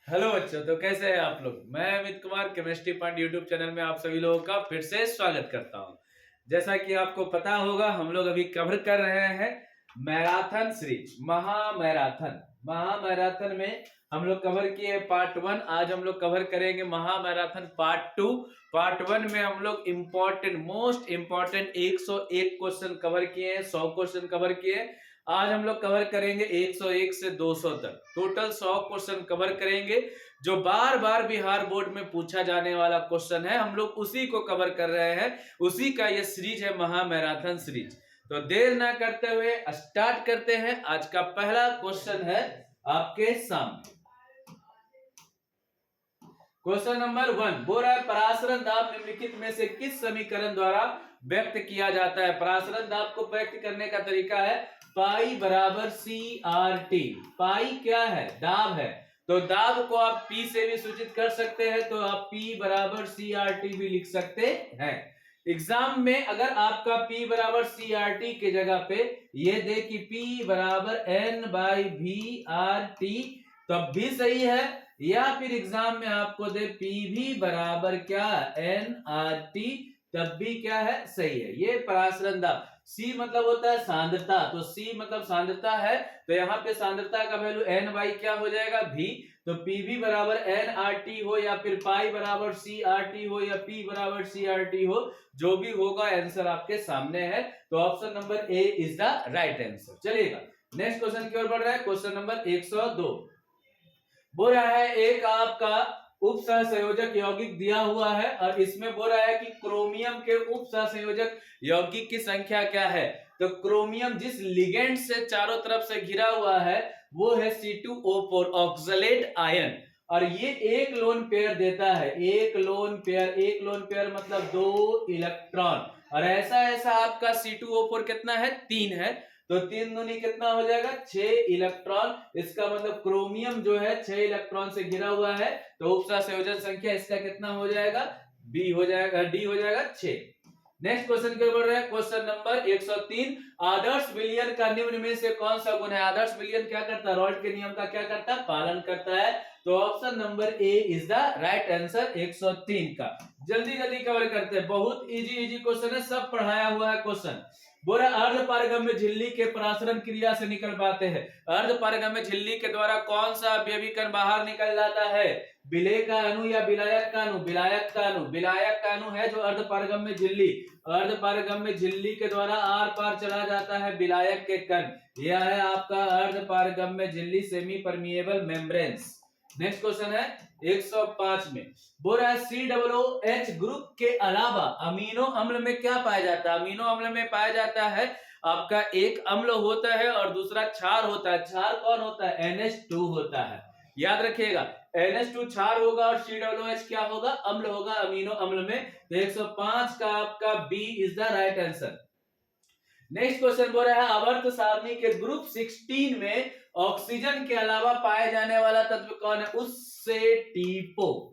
Hello बच्चों, तो कैसे हैं आप लोग। मैं Amit Kumar chemistry point YouTube channel में आप सभी लोगों का फिर से स्वागत करता हूं। जैसा कि आपको पता होगा, हम लोग अभी कवर कर रहे हैं मैराथन सीरीज, महामैराथन में हम लोग कवर किए पार्ट 1। आज हम लोग कवर करेंगे महामैराथन पार्ट 2। पार्ट 1 में हम लोग मोस्ट इंपॉर्टेंट 101 क्वेश्चन कवर किए हैं, 100 क्वेश्चन कवर किए हैं। आज हम लोग कवर करेंगे 101 से 200 तक, टोटल 100 क्वेश्चन कवर करेंगे। जो बार बार बिहार बोर्ड में पूछा जाने वाला क्वेश्चन है, हम लोग उसी को कवर कर रहे हैं। उसी का ये सीरीज है महामैराथन सीरीज। तो देर ना करते हुए स्टार्ट करते हैं। आज का पहला क्वेश्चन है आपके सामने। क्वेश्चन नंबर 1 बोल रहा है, परासरण दाब निम्नलिखित में से किस समीकरण द्वारा व्यक्त किया जाता है। परासरण दाब को व्यक्त करने का तरीका है पाई बराबर सी आर टी। पाई क्या है? दाब है। तो दाब को आप पी से भी सूचित कर सकते हैं, तो आप पी बराबर सी आर टी भी लिख सकते हैं। एग्जाम में अगर आपका P बराबर सी आर टी के जगह पे ये दे कि P बराबर N by V R T, तब भी सही है। या फिर एग्जाम में आपको दे पी भी बराबर क्या, एन आर टी, तब भी क्या है, सही है। ये परासरण दाब। सी मतलब होता है सांद्रता, तो सी मतलब सांद्रता है, तो यहाँ पे सांद्रता का वैल्यू एन बाई क्या हो जाएगा, भी। तो पी भी बराबर एन आर टी हो, या फिर पाई बराबर सी आर टी हो, या पी बराबर सी आर टी हो, जो भी होगा आंसर आपके सामने है। तो option number A is the right answer. चलिएगा नेक्स्ट क्वेश्चन की ओर बढ़ रहा है। क्वेश्चन नंबर 102 बोल रहा है, एक आपका उप सहसंयोजक यौगिक दिया हुआ है और इसमें बोल रहा है कि क्रोमियम के उप सहसंयोजक यौगिक की संख्या क्या है। तो क्रोमियम जिस लिगेंड से चारों तरफ से घिरा हुआ है वो है C2O4 ऑक्सलेट आयन, और ये एक लोन पेयर देता है। एक लोन पेयर मतलब 2 इलेक्ट्रॉन। और ऐसा ऐसा आपका C2O4 कितना है, 3 है। तो 3 दूनी कितना हो जाएगा, 6 इलेक्ट्रॉन। इसका मतलब क्रोमियम जो है 6 इलेक्ट्रॉन से घिरा हुआ है, तो उपसह संयोजन संख्या इसका कितना हो जाएगा, बी हो जाएगा, डी हो जाएगा 6। नेक्स्ट क्वेश्चन के ऊपर है क्वेश्चन नंबर 103। आदर्श विलयन का निम्न में से कौन सा गुण है। आदर्श विलयन क्या करता है, रॉल्ट के नियम का क्या करता है, पालन करता है। तो option number A is the right answer 103 का। जल्दी जल्दी कवर करते हैं, बहुत इजी क्वेश्चन है, सब पढ़ाया हुआ है क्वेश्चन। बोला अर्ध पारगम्य झिल्ली के परासरण क्रिया से निकल पाते हैं। अर्ध पारगम्य झिल्ली के द्वारा कौन सा अवयवी कण बाहर निकल जाता है, विलेय का अणु या विलायक का अणु। विलायक का अणु, विलायक का अणु है जो अर्ध पारगम्य झिल्ली। अर्ध पारगम्य झिल्ली के द्वारा आर पार चला जाता है विलायक के कण। यह है आपका अर्ध पारगम्य झिल्ली, semi permeable membranes. Next question है 105 में, बोल रहा है COOH ग्रुप के अलावा अमीनो अम्ल में क्या पाया जाता है। अमीनो अम्ल में पाया जाता है आपका एक अम्ल होता है और दूसरा क्षार होता है। क्षार कौन होता है, NH2 होता है। याद रखिएगा, NH2 क्षार होगा और COOH क्या होगा, अम्ल होगा अमीनो अम्ल में। तो 105 का आपका B is the right answer. Next question बोल रहा है, आवर्त सारणी के ग्रुप 16 में ऑक्सीजन के अलावा पाए जाने वाला तत्व कौन है, उससे टीपो।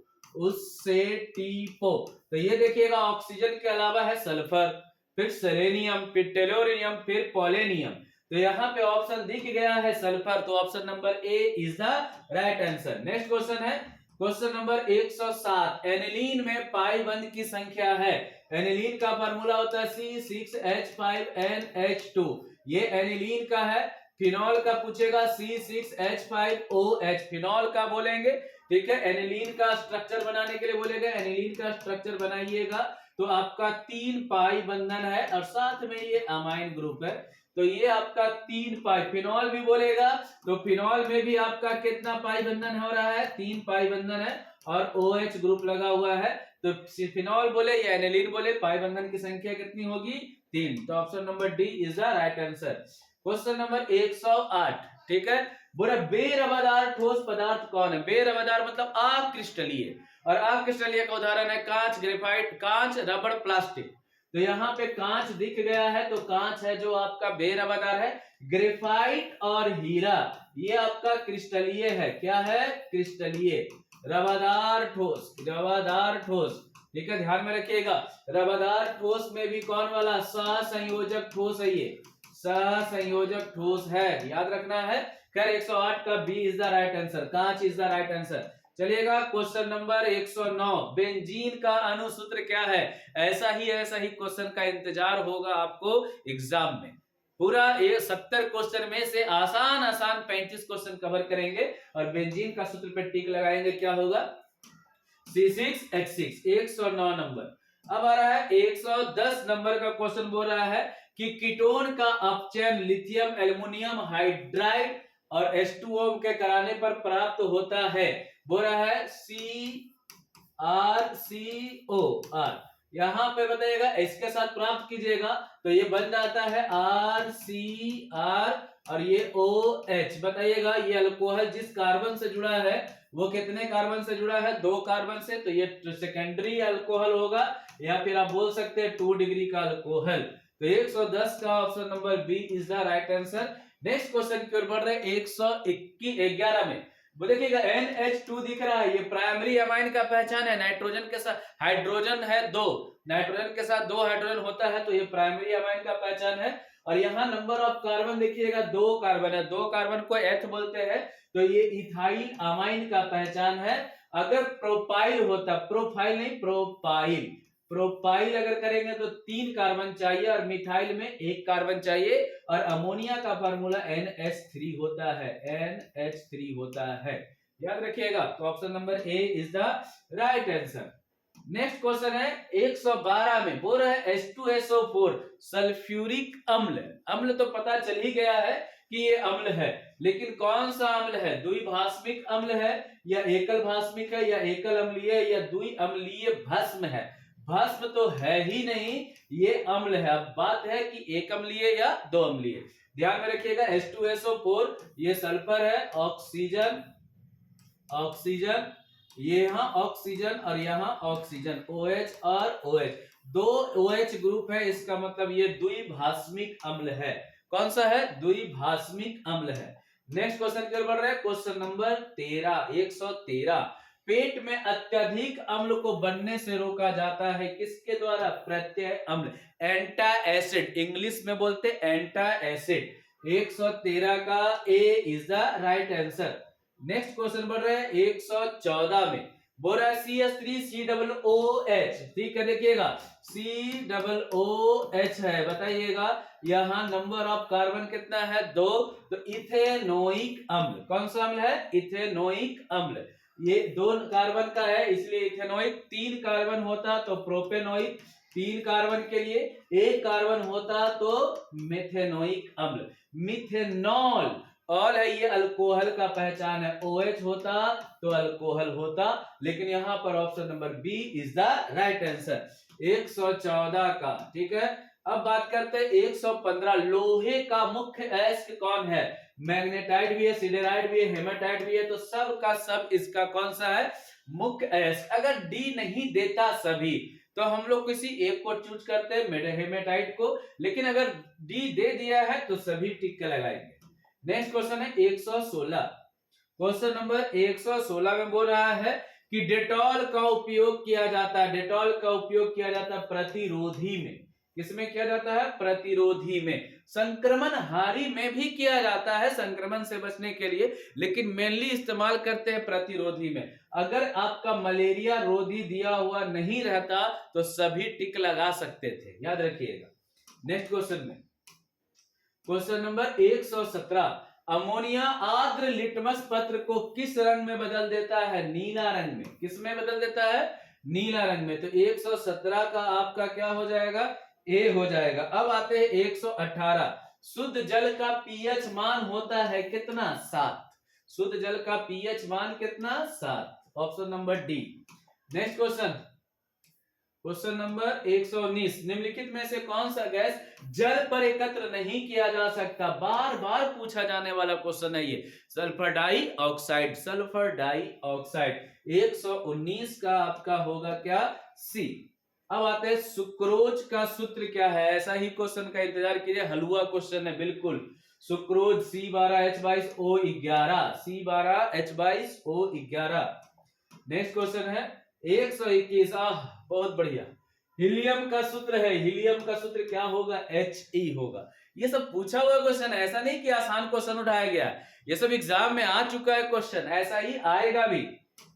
तो ये देखिएगा, ऑक्सीजन के अलावा है सल्फर, फिर सेलेनियम, फिर टेलोरियम, फिर पोलेनियम। तो यहाँ पे ऑप्शन दिख गया है सल्फर, तो option number A is the right answer. Next question है क्वेश्चन नंबर 107। एनिलीन में पाई बंध की संख्या है। एनिलीन का फार्मूला होता है C6H5NH2। ये एनिलीन का है। फिनॉल का पूछेगा C6H5OH, फिनॉल का बोलेंगे। ठीक है, एनिलीन का स्ट्रक्चर बनाने के लिए बोलेगा, एनिलीन का स्ट्रक्चर बनाइएगा। तो आपका 3 पाई बंधन है और साथ में ये अमाइन ग्रुप है। तो ये आपका 3 पाई। फिनॉल भी बोलेगा तो फिनॉल में भी आपका कितना पाई बंधन हो रहा है, 3 पाई बंधन है और OH ग्रुप लगा हुआ है। तो फिनॉल बोले या एनिलीन बोले, पाई बंधन की संख्या कितनी होगी, 3। तो option number D is the right answer. Question number 108, ठीक है। बोला बेरवादार ठोस पदार्थ कौन है। बेरवादार मतलब अक्रिस्टलीय, और अक्रिस्टलीय का उदाहरण है कांच, ग्रेफाइट, कांच, रबड़, प्लास्टिक। तो यहाँ पे कांच दिख गया है, तो कांच है जो आपका बेरवादार है। ग्रेफाइट और हीरा ये आपका क्रिस्टलीय है। क्या है, क्रिस्टलीय। रवादार ठोस, रवादार ठोस, ठीक है, ध्यान में रखिएगा। रवादार ठोस में भी कौन वाला, सहसंयोजक ठोस है, ये सहसंयोजक ठोस है, याद रखना है। खैर 108 का B is the right answer, कांच इज द राइट आंसर। चलिएगा क्वेश्चन नंबर 109, बेंजीन का अणुसूत्र क्या है? ऐसा ही क्वेश्चन का इंतजार होगा आपको एग्जाम में। पूरा ये 70 क्वेश्चन में से आसान 35 क्वेश्चन कवर करेंगे और बेंजीन का सूत्र पे टिक लगाएंगे, क्या होगा? C6H6, 109 number. अब आ रहा है 110 नंबर का क्वेश्चन, बोल रहा है कि कीटोन का अपचयन लिथियम एल्युमिनियम हाइड्राइड और H2O के कराने पर प्राप्त होता है। बोल रहा है CrCOR। यहां पे बताइएगा इसके साथ प्राप्त कीजिएगा तो ये बन जाता है RCr और ये OH। बताइएगा ये अल्कोहल जिस कार्बन से जुड़ा है वो कितने कार्बन से जुड़ा है? 2 कार्बन से, तो ये सेकेंडरी अल्कोहल होगा या फिर आप बोल सकते हैं 2 डिग्री का अल्कोहल। तो 110 का option number B is the right answer. Next question की ओर बढ़ रहे 111 में। वो देखिएगा NH2 दिख रहा है, ये प्राइमरी अमाइन का पहचान है। नाइट्रोजन के साथ हाइड्रोजन है 2, नाइट्रोजन के साथ 2 हाइड्रोजन होता है तो ये प्राइमरी अमाइन का पहचान है। और यहाँ नंबर ऑफ कार्बन देखिएगा 2 कार्बन है, 2 कार्बन को एथ बोलते हैं तो ये इथाइल अमाइन का पहचान है। अगर प्रोपाइल होता, प्रोफाइल नहीं प्रोपाइल, प्रोपाइल अगर करेंगे तो 3 कार्बन चाहिए और मिथाइल में 1 कार्बन चाहिए और अमोनिया का फार्मूला NH3 होता है, NH3 होता है, याद रखिएगा। तो option number A is the right answer. Next question है 112 में, बोल रहा है H2SO4 सल्फ्यूरिक अम्ल। अम्ल तो पता चल ही गया है कि ये अम्ल है, लेकिन कौन सा अम्ल है? द्विभाषमिक अम्ल है या एकल भाषमिक है या एकल अम्लीय है या द्विअम्लीय भस्म है? भस्म तो है ही नहीं, ये अम्ल है। अब बात है कि एक अम्लीय या 2 अम्लीय। ध्यान में रखिएगा H2SO4 ये सल्फर है, ऑक्सीजन ऑक्सीजन, ये यहाँ ऑक्सीजन और यहाँ ऑक्सीजन, OH और OH, 2 OH ग्रुप है, इसका मतलब ये द्विभाषमिक अम्ल है। कौन सा है? द्विभाषमिक अम्ल है। नेक्स्ट क्वेश्चन की ओर बढ़ रहा है, क्वेश्चन नंबर 13, 113। पेट में अत्यधिक अम्ल को बनने से रोका जाता है किसके द्वारा? प्रत्यय अम्ल, एंटा एसिड, इंग्लिश में बोलते एंटा एसिड। 113 का A is the right answer. Next question बढ़ रहा है 114 में, बोल रहा है CH3COOH, ठीक है, देखिएगा COOH है। बताइएगा यहाँ नंबर ऑफ कार्बन कितना है? 2, तो इथेनोइक अम्ल। कौन सा अम्ल है? इथेनोइक अम्ल। ये 2 कार्बन का है इसलिए इथेनोइक। 3 कार्बन होता तो प्रोपेनोइक, 3 कार्बन के लिए 1 कार्बन होता तो मेथेनोइक अम्ल। मिथेनॉल ऑल है, ये अल्कोहल का पहचान है, OH होता तो अल्कोहल होता, लेकिन यहाँ पर option number B is the right answer 114 का, ठीक है। अब बात करते हैं 115, लोहे का मुख्य अयस्क कौन है? मैग्नेटाइट भी है, सिडेराइट भी है, हेमाटाइट भी है, तो सब का सब इसका कौन सा है? मुख्य अयस्क। अगर डी नहीं देता सभी तो हम लोग किसी एक को चूज करते हैं, हेमाटाइट को, लेकिन अगर डी दे दिया है तो सभी टिक लगाएंगे। नेक्स्ट क्वेश्चन है 116, क्वेश्चन नंबर 116 में बोल रहा है कि डेटॉल का उपयोग किया जाता है, डेटॉल का उपयोग किया जाता है प्रतिरोधी में। किसमें किया जाता है? प्रतिरोधी में। संक्रमण हारी में भी किया जाता है संक्रमण से बचने के लिए, लेकिन मेनली इस्तेमाल करते हैं प्रतिरोधी में। अगर आपका मलेरिया रोधी दिया हुआ नहीं रहता तो सभी टिक लगा सकते थे, याद रखिएगा। नेक्स्ट क्वेश्चन में, क्वेश्चन नंबर 117, अमोनिया आर्द्र लिटमस पत्र को किस रंग में बदल देता है? नीला रंग में। किस में बदल देता है? नीला रंग में। तो 117 का आपका क्या हो जाएगा? ए हो जाएगा। अब आते हैं 118, शुद्ध जल का पीएच मान होता है कितना? 7। शुद्ध जल का पीएच मान कितना? 7, option number D. Next question, question number 119, निम्नलिखित में से कौन सा गैस जल पर एकत्र नहीं किया जा सकता? बार बार पूछा जाने वाला क्वेश्चन है ये। Sulphur dioxide, sulphur dioxide. 119 का आपका होगा क्या? सी। अब आते हैं सुक्रोज का सूत्र क्या है? ऐसा ही क्वेश्चन का इंतजार कीजिए, हलवा क्वेश्चन है बिल्कुल। Sucrose C12H22O11, C12H22O11। Next question है 121, बहुत बढ़िया। हीलियम का सूत्र है, हीलियम का सूत्र क्या होगा? He होगा। ये सब पूछा हुआ क्वेश्चन है, ऐसा नहीं कि आसान क्वेश्चन उठाया गया, ये सब एग्जाम में आ चुका है क्वेश्चन, ऐसा ही आएगा भी।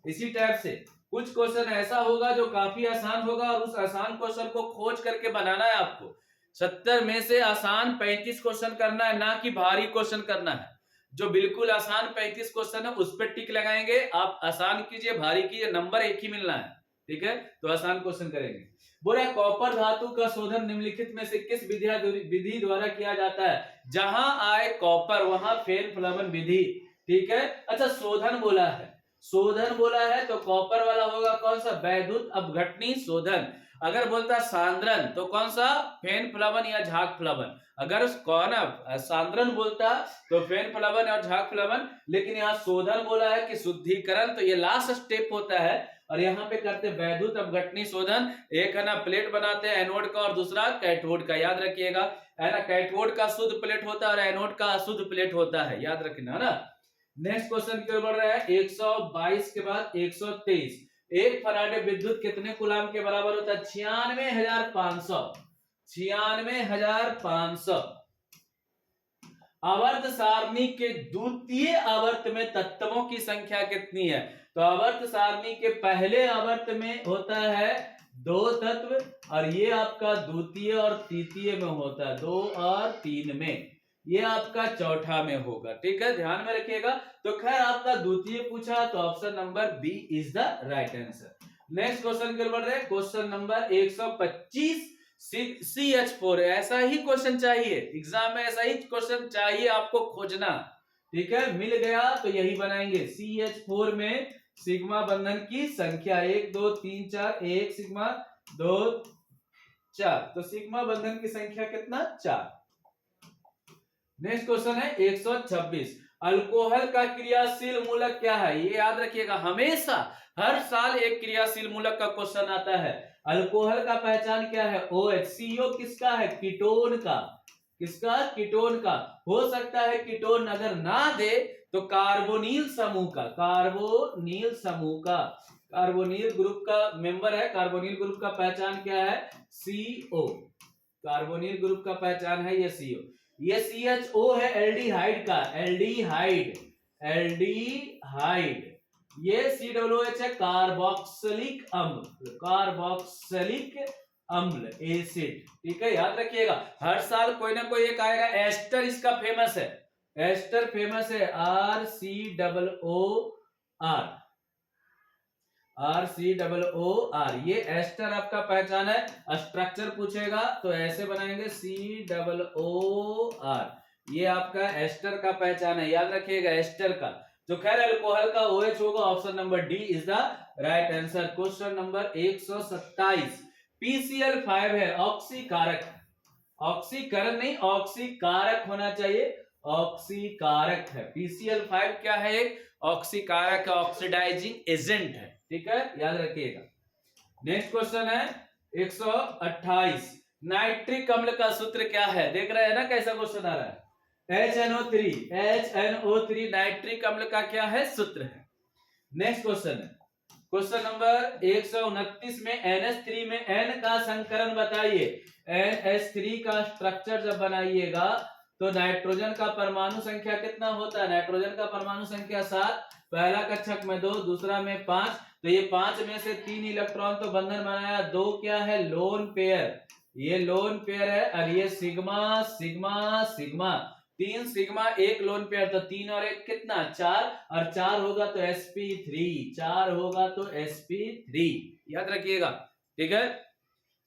इसी टाइप से कुछ क्वेश्चन ऐसा होगा जो काफी आसान होगा और उस आसान क्वेश्चन को खोज करके बनाना है आपको। 70 में से आसान 35 क्वेश्चन करना है, ना कि भारी क्वेश्चन करना है। जो बिल्कुल आसान 35 क्वेश्चन है उस पर टिक लगाएंगे, आप आसान कीजिए भारी कीजिए, नंबर एक ही मिलना है, ठीक है। तो आसान क्वेश्चन करेंगे। बोला कॉपर धातु का शोधन निम्नलिखित में से किस विधि द्वारा किया जाता है? जहां आए कॉपर वहां फेन फ्लावन विधि, ठीक है। अच्छा शोधन बोला है, शोधन बोला है तो कॉपर वाला होगा कौन सा? वैद्युत अपघटनी शोधन। अगर बोलता सांद्रण तो कौन सा? फेन फ्लावन या झाग फ्लावन। अगर कौन सांद्रण बोलता तो फेन फ्लावन और झाग फ्लावन, लेकिन यहाँ शोधन बोला है कि शुद्धिकरण, तो ये लास्ट स्टेप होता है। और यहाँ पे करते वैद्युत अपघटनी शोधन। एक है ना प्लेट बनाते हैं एनोड का और दूसरा कैथोड का, याद रखिएगा, है ना। कैथोड का शुद्ध प्लेट होता है और एनोड का अशुद्ध प्लेट होता है, याद रखना, है ना। नेक्स्ट क्वेश्चन की ओर बढ़ रहा है। 122 के बाद 123। एक फराडे विद्युत कितने कूलाम के बराबर होता है? 96,500। 96,500। आवर्त सारणी के द्वितीय आवर्त में तत्वों की संख्या कितनी है? तो आवर्त सारणी के पहले आवर्त में होता है 2 तत्व, और ये आपका द्वितीय और तृतीय में होता है 2 और 3 में, ये आपका चौथा में होगा, ठीक है, ध्यान में रखिएगा। तो खैर आपका द्वितीय पूछा तो option number B is the right answer. Next question की ओर बढ़ रहे हैं। Question number 125। CH4, ऐसा ही क्वेश्चन चाहिए एग्जाम में, ऐसा ही क्वेश्चन चाहिए आपको खोजना, ठीक है। मिल गया तो यही बनाएंगे। CH4 में सिग्मा बंधन की संख्या 1 2 3 4, 1 सिग्मा 2 4, तो सिग्मा बंधन की संख्या कितना? 4। नेक्स्ट क्वेश्चन है 126। अल्कोहल का क्रियाशील मूलक क्या है? ये याद रखिएगा, हमेशा हर साल एक क्रियाशील मूलक का क्वेश्चन आता है। अल्कोहल का पहचान क्या है? OH। CO किसका है? कीटोन का। किसका? कीटोन का। हो सकता है कीटोन अगर ना दे तो कार्बोनिल समूह का, कार्बोनिल समूह का, कार्बोनिल ग्रुप का मेंबर है। कार्बोनिल ग्रुप का पहचान क्या है? CO। कार्बोनिल ग्रुप का पहचान है ये CO। ये CHO है एल्डिहाइड का, एल्डिहाइड, एल्डिहाइड। ये COOH है कार्बोक्सिलिक अम्ल, कार्बोक्सिलिक अम्ल, एसिड, ठीक है, याद रखिएगा। हर साल कोई ना कोई एक आएगा। एस्टर इसका फेमस है, एस्टर फेमस है, RCOOR, RCOOR। ये एस्टर आपका पहचान है। स्ट्रक्चर पूछेगा तो ऐसे बनाएंगे COOR, ये आपका एस्टर का पहचान है, याद रखिएगा एस्टर का। तो खैर अल्कोहल का OH होगा, option number D is the right answer. Question number 127। PCl5 है ऑक्सीकारक, ऑक्सीकरण नहीं ऑक्सीकारक होना चाहिए, ऑक्सीकारक है। PCl5 क्या है? एक ऑक्सीकारक, ऑक्सीडाइजिंग एजेंट है, ठीक है, याद रखिएगा। नेक्स्ट क्वेश्चन है 128। नाइट्रिक अम्ल का सूत्र क्या है? देख रहे हैं ना कैसा क्वेश्चन आ रहा है। HNO3, HNO3 नाइट्रिक अम्ल का क्या है? सूत्र है। नेक्स्ट क्वेश्चन है क्वेश्चन नंबर 129 में NH3 में N का संकरण बताइए। NH3 का स्ट्रक्चर जब बनाइएगा तो नाइट्रोजन का परमाणु संख्या कितना होता है? नाइट्रोजन का परमाणु संख्या 7, पहला कक्षक में 2, दूसरा में 5, तो ये 5 में से 3 इलेक्ट्रॉन तो बंधन बनाया, 2 क्या है? लोन पेयर, ये लोन पेयर है। और ये sigma sigma sigma, 3 sigma 1 lone pair, तो 3 और 1 कितना? 4, और 4 होगा तो sp3, 4 होगा तो sp3, याद रखिएगा, ठीक है।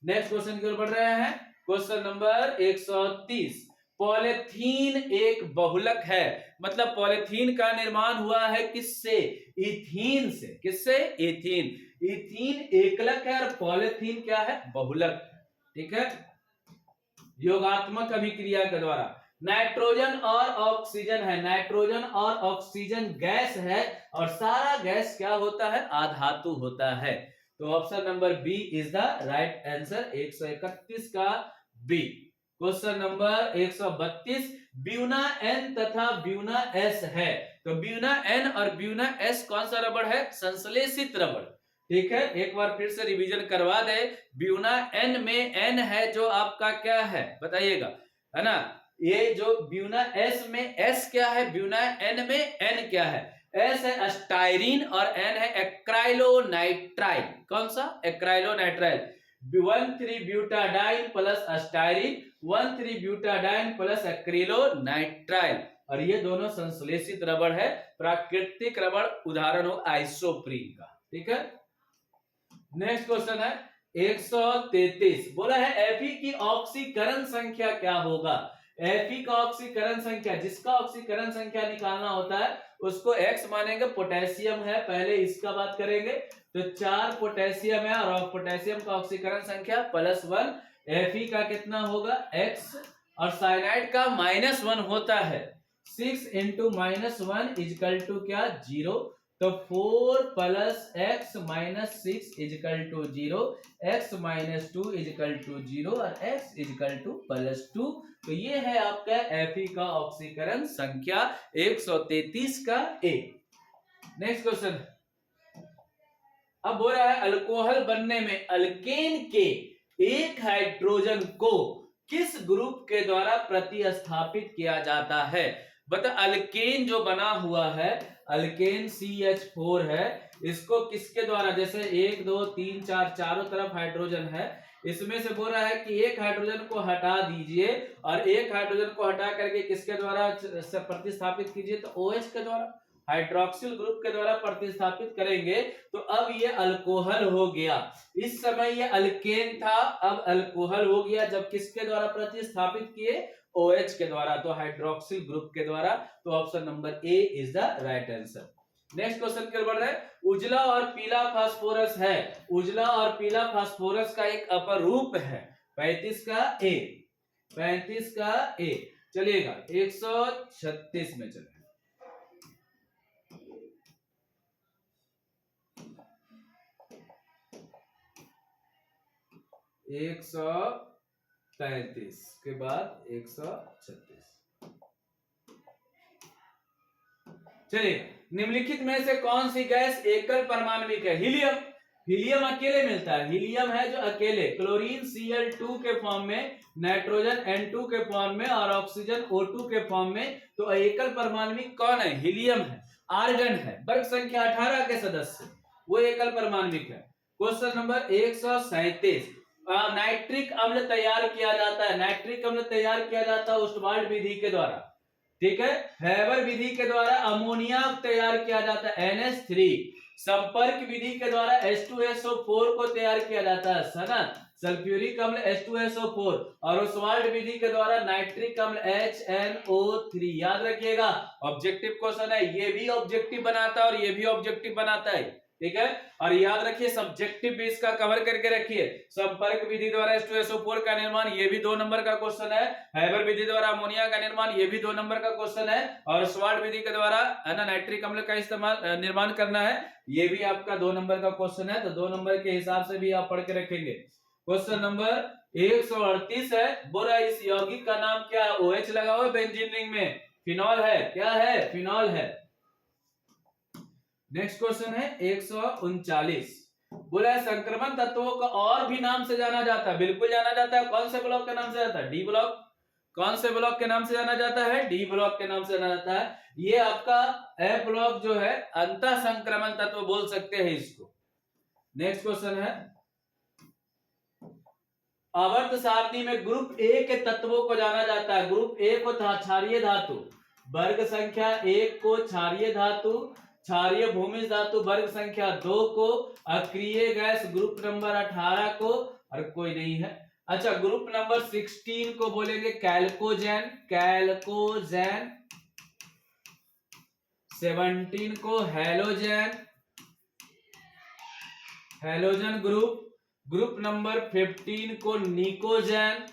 नेक्स्ट क्वेश्चन की ओर बढ़ रहे हैं। Question number 130। पॉलीथीन एक बहुलक है, मतलब पॉलीथीन का निर्माण हुआ है किससे? इथीन से। किससे? इथीन। इथीन एकलक है और पॉलीथीन क्या है? बहुलक, ठीक है, योगात्मक अभिक्रिया के द्वारा। नाइट्रोजन और ऑक्सीजन है, नाइट्रोजन और ऑक्सीजन गैस है, और सारा गैस क्या होता है? अधातु होता है। तो option number B is the right answer, 131 का B. Question number 132। Buna N तथा ब्यूना S है, तो ब्यूना N और ब्यूना S कौन सा रबड़ है? संश्लेषित रबड़, ठीक है। एक बार फिर से रिवीजन करवा दे। ब्यूना N में N है जो आपका क्या है बताइएगा, है ना। ये जो ब्यूना S में S क्या है? ब्यूना N में N क्या है? एस है स्टाइरीन और एन है एक्राइलोनाइट्राइल। कौन सा? Acrylonitrile. 1,3-ब्यूटाडाइन plus styrene, 1,3-ब्यूटाडाइन plus acrylonitrile, और ये दोनों संश्लेषित रबड़ है। प्राकृतिक रबड़ उदाहरण हो आइसोप्रीन का। ठीक है। नेक्स्ट क्वेश्चन है 133, बोला है Fe की ऑक्सीकरण संख्या क्या होगा? Fe का ऑक्सीकरण संख्या, जिसका ऑक्सीकरण संख्या निकालना होता है उसको X मानेंगे। पोटेशियम है, पहले इसका बात करेंगे। तो 4 पोटेशियम है और पोटेशियम का ऑक्सीकरण संख्या +1। Fe का कितना होगा? X, और साइनाइड का -1 होता है। 6 × -1 = क्या? 0। तो 4 + x - 6 = 0, x - 2 = 0 और x = +2। तो ये है आपका Fe का ऑक्सीकरण संख्या 133 का ए। नेक्स्ट क्वेश्चन, अब हो रहा है अल्कोहल बनने में अल्केन के एक हाइड्रोजन को किस ग्रुप के द्वारा प्रतिस्थापित किया जाता है? बता, अल्केन जो बना हुआ है, अल्केन CH4 है, इसको किसके द्वारा, जैसे 1 2 3 4 चारों तरफ हाइड्रोजन है, इसमें से बोल रहा है कि एक हाइड्रोजन को हटा दीजिए और एक हाइड्रोजन को हटा करके किसके द्वारा प्रतिस्थापित कीजिए? तो OH के द्वारा, हाइड्रोक्सिल ग्रुप के द्वारा प्रतिस्थापित करेंगे तो अब ये अल्कोहल हो गया। इस समय ये अल्केन था, अब अल्कोहल हो गया जब किसके द्वारा प्रतिस्थापित किए? OH के द्वारा, तो हाइड्रोक्सिल ग्रुप के द्वारा। तो option number A is the right answer. Next question क्या बढ़ रहा है? उजला और पीला फास्फोरस है, उजला और पीला फास्फोरस का एक अपरूप है। 35 का ए, 35 का ए। चलिएगा 136 में चले। 135 के बाद 136। चलिए, निम्नलिखित में से कौन सी गैस एकल परमाणविक है? हीलियम। हीलियम अकेले मिलता है, हीलियम है जो अकेले। क्लोरीन Cl2 के फॉर्म में, नाइट्रोजन N2 के फॉर्म में और ऑक्सीजन O2 के फॉर्म में। तो एकल परमाणविक कौन है? हीलियम है। आर्गन है, वर्ग संख्या 18 के सदस्य, वो एकल परमाणविक है। क्वेश्चन नंबर 137, नाइट्रिक अम्ल तैयार किया जाता है, नाइट्रिक अम्ल तैयार किया जाता है ओस्टवाल्ड विधि के द्वारा। ठीक है। हैबर विधि के द्वारा अमोनिया तैयार किया जाता है NH3। संपर्क विधि के द्वारा H2SO4 को तैयार किया जाता है सनन सल्फ्यूरिक अम्ल H2SO4, और ओस्वाल्ड विधि के द्वारा नाइट्रिक अम्ल HNO3। याद रखिएगा, ऑब्जेक्टिव क्वेश्चन है, ये भी ऑब्जेक्टिव बनाता है और ये भी ऑब्जेक्टिव बनाता है। ठीक है। और याद रखिए सब्जेक्टिव भी इसका कवर करके रखिए। संपर्क विधि द्वारा H2SO4 का निर्माण, ये भी 2 नंबर का क्वेश्चन है। हैबर विधि द्वारा अमोनिया का निर्माण, ये भी 2 नंबर का क्वेश्चन है। और ओस्वाल्ड विधि के द्वारा नाइट्रिक अम्ल का इस्तेमाल निर्माण करना है, ये भी आपका 2 नंबर का क्वेश्चन है। तो 2 नंबर के हिसाब से भी आप पढ़ के रखेंगे। क्वेश्चन नंबर 138 है, बोला इस यौगिक का नाम क्या है? OH लगा हुआ बेंजीन रिंग में, फिनॉल है। क्या है? फिनॉल है। नेक्स्ट क्वेश्चन है 139, बोला है संक्रमण तत्वों को और भी नाम से जाना जाता है। बिल्कुल जाना जाता है। कौन से ब्लॉक के नाम से जाता है? D block. कौन से ब्लॉक के नाम से जाना जाता है? डी ब्लॉक के नाम से जाना जाता है। ये आपका ए ब्लॉक जो है अंतः संक्रमण तत्व बोल सकते हैं इसको। नेक्स्ट क्वेश्चन है, आवर्त सारणी में ग्रुप ए के तत्वों को जाना जाता है। ग्रुप ए को क्षारीय धातु, वर्ग संख्या 1 को क्षारीय धातु, क्षारीय भूमिज धातु वर्ग संख्या 2 को, अक्रिय गैस ग्रुप नंबर 18 को, और कोई नहीं है। अच्छा, ग्रुप नंबर 16 को बोलेंगे कैल्कोजेन, कैल्कोजेन। 17 को halogen, halogen group. Group number 15 को निकोजेन,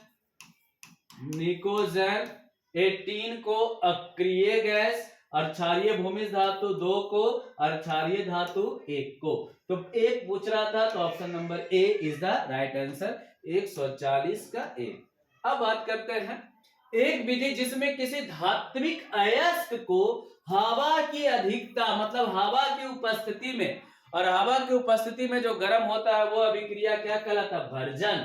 निकोजेन। 18 को अक्रिय गैस और क्षारीय भूमिज धातु 2 को और क्षारीय धातु 1 को। तो एक पूछ रहा था, तो option number A is the right answer, 140 का ए। अब बात करते हैं एक विधि जिसमें किसी धात्विक अयस्क को हवा की अधिकता, मतलब हवा की उपस्थिति में, और हवा की उपस्थिति में जो गर्म होता है वो अभिक्रिया क्या कहलाता? भर्जन।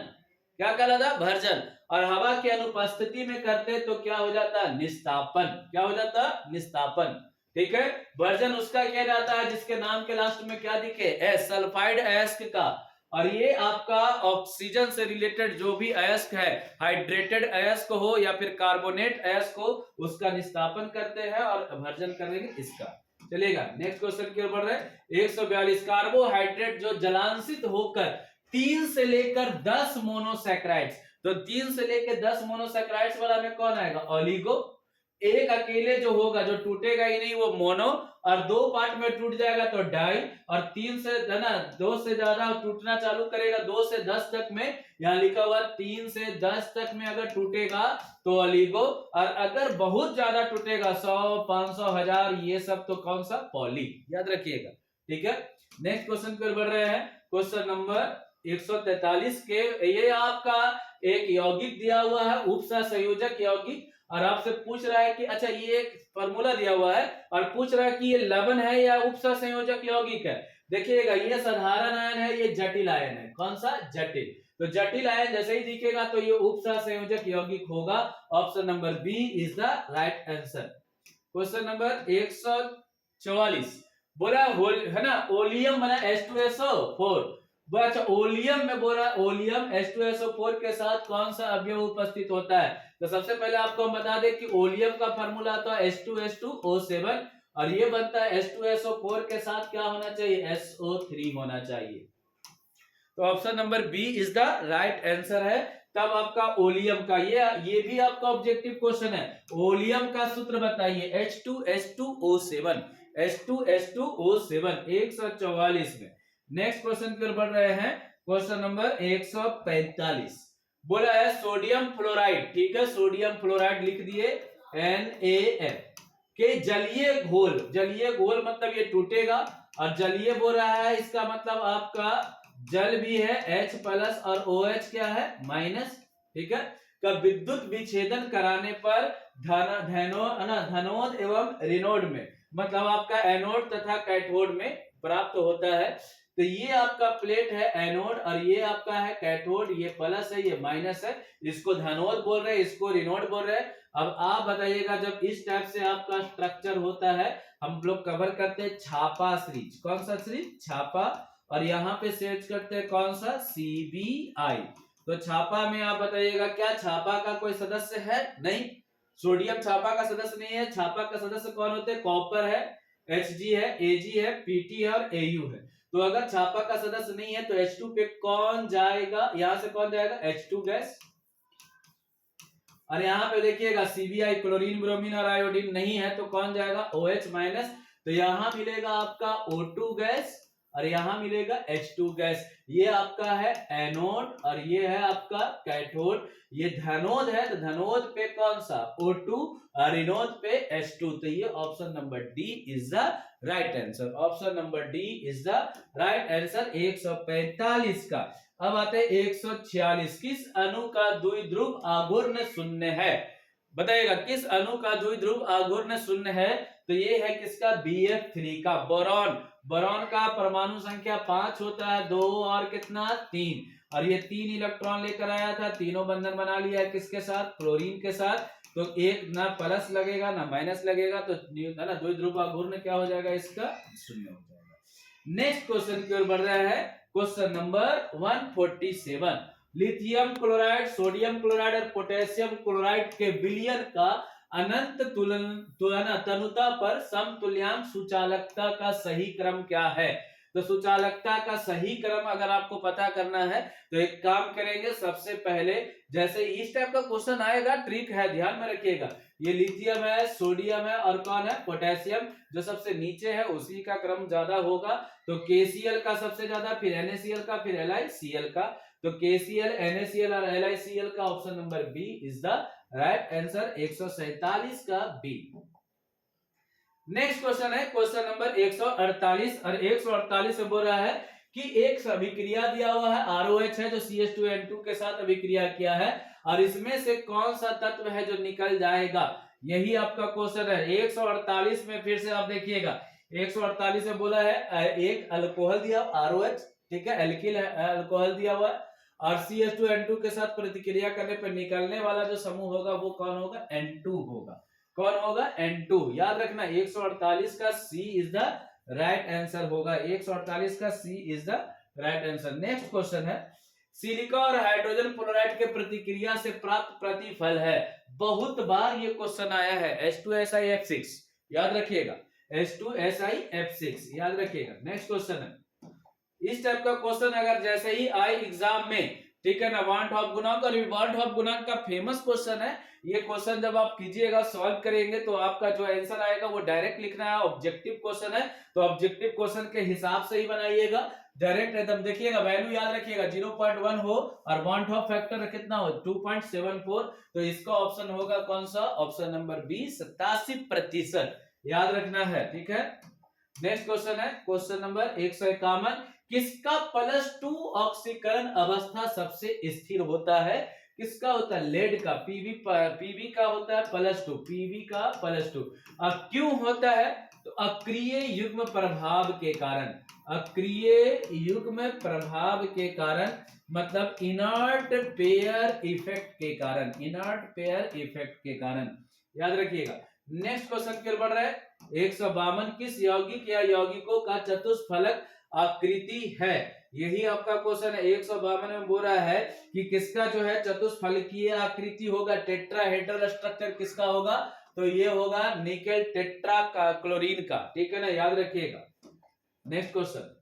क्या कहलाता? भर्जन। और हवा की अनुपस्थिति में करते तो क्या हो जाता? निस्तापन। क्या हो जाता? निस्तापन। ठीक है। वर्जन उसका किया जाता है जिसके नाम के लास्ट में क्या दिखे, एस, सल्फाइड अयस्क का। और ये आपका ऑक्सीजन से रिलेटेड जो भी अयस्क है, हाइड्रेटेड अयस्क हो या फिर कार्बोनेट अयस्क हो, उसका निस्तापन करते हैं और भर्जन करेंगे इसका। चलेगा, नेक्स्ट क्वेश्चन की ओर बढ़ रहे हैं। 142 कार्बोहाइड्रेट जो जलांशित होकर 3 से लेकर 10 मोनोसैकराइड्स, तो 3 से लेकर 10 मोनोसैकराइड्स वाला में कौन आएगा, ओलिगो। एक अकेले जो होगा, जो टूटेगा ही नहीं, वो मोनो, और 2 पार्ट में टूट जाएगा तो डाई, और 3 से है ना 2 से ज्यादा टूटना चालू करेगा 2 से 10 तक में, यहाँ लिखा हुआ 3 से 10 तक में अगर टूटेगा तो ओलिगो, और अगर बहुत ज्यादा टूटेगा 100, 500, 1000 ये सब, तो कौन सा, पॉली, याद रखिएगा। ठीक है, नेक्स्ट क्वेश्चन पर बढ़ रहे हैं। क्वेश्चन नंबर 143 के, ये आपका एक यौगिक दिया हुआ है, उपसह संयोजक यौगिक, और आपसे पूछ रहा है कि अच्छा ये एक फॉर्मूला दिया हुआ है और पूछ रहा है कि ये लवण है या उपसह संयोजक यौगिक है। देखिएगा, ये साधारण आयन है, ये जटिल आयन है, कौन सा, जटिल। तो जटिल आयन जैसे ही दिखेगा तो ये उपसह संयोजक यौगिक होगा। Option number B is the right answer. Question number 144 बोला है ना, ओलियम बना H2SO4। अच्छा, ओलियम में बोला, ओलियम H2SO4 के साथ कौन सा अवयव उपस्थित होता है। तो सबसे पहले आपको हम बता दें कि ओलियम का फार्मूला आता है H2S2O7, और ये बनता है H2SO4 के साथ क्या होना चाहिए, SO3 होना चाहिए। तो option number B is the right answer है। तब आपका ओलियम का, ये भी आपका ऑब्जेक्टिव क्वेश्चन है, ओलियम का सूत्र बताइए, H2S2O7, H2S2O7 144 में। नेक्स्ट क्वेश्चन की ओर बढ़ रहे हैं। क्वेश्चन नंबर 145 बोला है सोडियम फ्लोराइड, ठीक है, सोडियम फ्लोराइड लिख दिए NaF के जलीय घोल, जलीय घोल मतलब ये टूटेगा, और जलीय बोल रहा है इसका मतलब आपका जल भी है H+ और OH क्या है, माइनस, ठीक है। का विद्युत विच्छेदन कराने पर धनोद एवं ऋणोड में, मतलब आपका एनोड तथा कैथोड में प्राप्त होता है। तो ये आपका प्लेट है एनोड, और ये आपका है कैथोड, ये प्लस है ये माइनस है, इसको धनोद बोल रहे हैं, इसको ऋणोड बोल रहे हैं। अब आप बताइएगा, जब इस टाइप से आपका स्ट्रक्चर होता है, हम लोग कवर करते हैं छापा सीरीज, कौन सा सीरीज, छापा, और यहाँ पे सर्च करते हैं कौन सा, CBI। तो छापा में आप बताइएगा क्या छापा का कोई सदस्य है, नहीं, सोडियम छापा का सदस्य नहीं है। छापा का सदस्य कौन होते हैं, कॉपर है, Hg है, Ag है, Pt है और Au है। तो अगर छापा का सदस्य नहीं है तो H2 पे कौन जाएगा, यहां से कौन जाएगा, H2 गैस। और यहाँ पे देखिएगा CBI क्लोरीन, ब्रोमीन और आयोडीन नहीं है, तो कौन जाएगा, OH माइनस। तो यहाँ मिलेगा आपका O2 गैस, और यहाँ मिलेगा H2 गैस। ये आपका है एनोड और ये है आपका कैथोड। ये धनोद है, तो धनोद पे कौन सा, O2, और ऋणोद पे H2। तो ये option number D is the right answer. Option number D is the right answer 145 का। अब आते हैं 146, किस अणु का द्विध्रुव आघूर्ण शून्य है, बताइएगा किस अणु का द्विध्रुव आघूर्ण शून्य है। तो ये है किसका, BF3 का, बोरॉन। बोरॉन का परमाणु संख्या 5 होता है, 2 और कितना, 3, और ये 3 इलेक्ट्रॉन लेकर आया था, तीनों बंधन बना लिया है किसके साथ, क्लोरीन के साथ। तो एक ना प्लस लगेगा ना माइनस लगेगा, तो है ना द्विध्रुव आघूर्ण क्या हो जाएगा, इसका शून्य हो जाएगा। नेक्स्ट क्वेश्चन की ओर बढ़ रहा है। Question number 147, lithium chloride, sodium chloride और पोटेशियम क्लोराइड के विलयन का अनंत तनुता पर समतुल्यांक सुचालकता का सही क्रम क्या है। तो सुचालकता का सही क्रम अगर आपको पता करना है तो एक काम करेंगे, सबसे पहले जैसे इस टाइप का क्वेश्चन आएगा, ट्रिक है, ध्यान में रखिएगा। ये लिथियम है, सोडियम है और कौन है, पोटेशियम। जो सबसे नीचे है उसी का क्रम ज्यादा होगा, तो KCl का सबसे ज्यादा, फिर NaCl का, फिर LiCl का। तो KCl, NaCl और LiCl का option number B is the right answer, 147 का बी। नेक्स्ट क्वेश्चन है क्वेश्चन नंबर 148, और 148 में बोल रहा है कि एक अभिक्रिया दिया हुआ है, ROH है जो CH2N2 के साथ अभिक्रिया किया है, और इसमें से कौन सा तत्व है जो निकल जाएगा, यही आपका क्वेश्चन है। 148 में फिर से आप देखिएगा, 148 में बोला है एक अल्कोहल दिया ROH, ठीक है, एल्किल अल्कोहल दिया हुआ है, और CH2N2 के साथ प्रतिक्रिया करने पर निकलने वाला जो समूह होगा वो कौन होगा, N2 होगा। कौन होगा, N2। याद रखना 148 का C is the right answer होगा, 148 का C is the right answer. Next question है, सिलिका और हाइड्रोजन फ्लोराइड के प्रतिक्रिया से प्राप्त प्रतिफल है। बहुत बार ये क्वेश्चन आया है, H2SiF6, याद रखिएगा, H2SiF6 याद रखिएगा। नेक्स्ट क्वेश्चन है, इस टाइप का क्वेश्चन अगर जैसे ही आए एग्जाम में, ठीक है ना, वांट ऑफ गुणांक और विभाट ऑफ गुणांक का फेमस क्वेश्चन है। ये क्वेश्चन जब आप कीजिएगा, सॉल्व करेंगे, तो आपका जो आंसर आएगा वो डायरेक्ट लिखना है, ऑब्जेक्टिव क्वेश्चन है, तो ऑब्जेक्टिव क्वेश्चन के हिसाब से ही बनाइएगा, डायरेक्ट एकदम। देखिएगा वैल्यू याद रखिएगा, 0.1 हो और वांट ऑफ फैक्टर कितना हो, 2.74, तो इसका ऑप्शन होगा कौन सा, ऑप्शन नंबर बी, 87%, याद रखना है, ठीक है। नेक्स्ट क्वेश्चन है, क्वेश्चन नंबर 151, किसका +2 ऑक्सीकरण अवस्था सबसे स्थिर होता है, किसका होता है, लेड का, पीबी का होता है +2, पीबी का +2। अब क्यों होता है, तो अक्रिय युग्म प्रभाव के कारण, अक्रिय युग्म प्रभाव के कारण, मतलब इनर्ट पेयर इफेक्ट के कारण, इनर्ट पेयर इफेक्ट के कारण, याद रखिएगा। नेक्स्ट क्वेश्चन की ओर बढ़ रहा है, 152, किस यौगिक या यौगिकों का चतुष्फलक आकृति है, यही आपका क्वेश्चन है। 152 में बोल रहा है कि किसका जो है चतुष्फलकीय आकृति होगा, टेट्राहेड्रल स्ट्रक्चर किसका होगा, तो ये होगा निकेल टेट्रा का क्लोरीन का, ठीक है ना, याद रखिएगा। नेक्स्ट क्वेश्चन,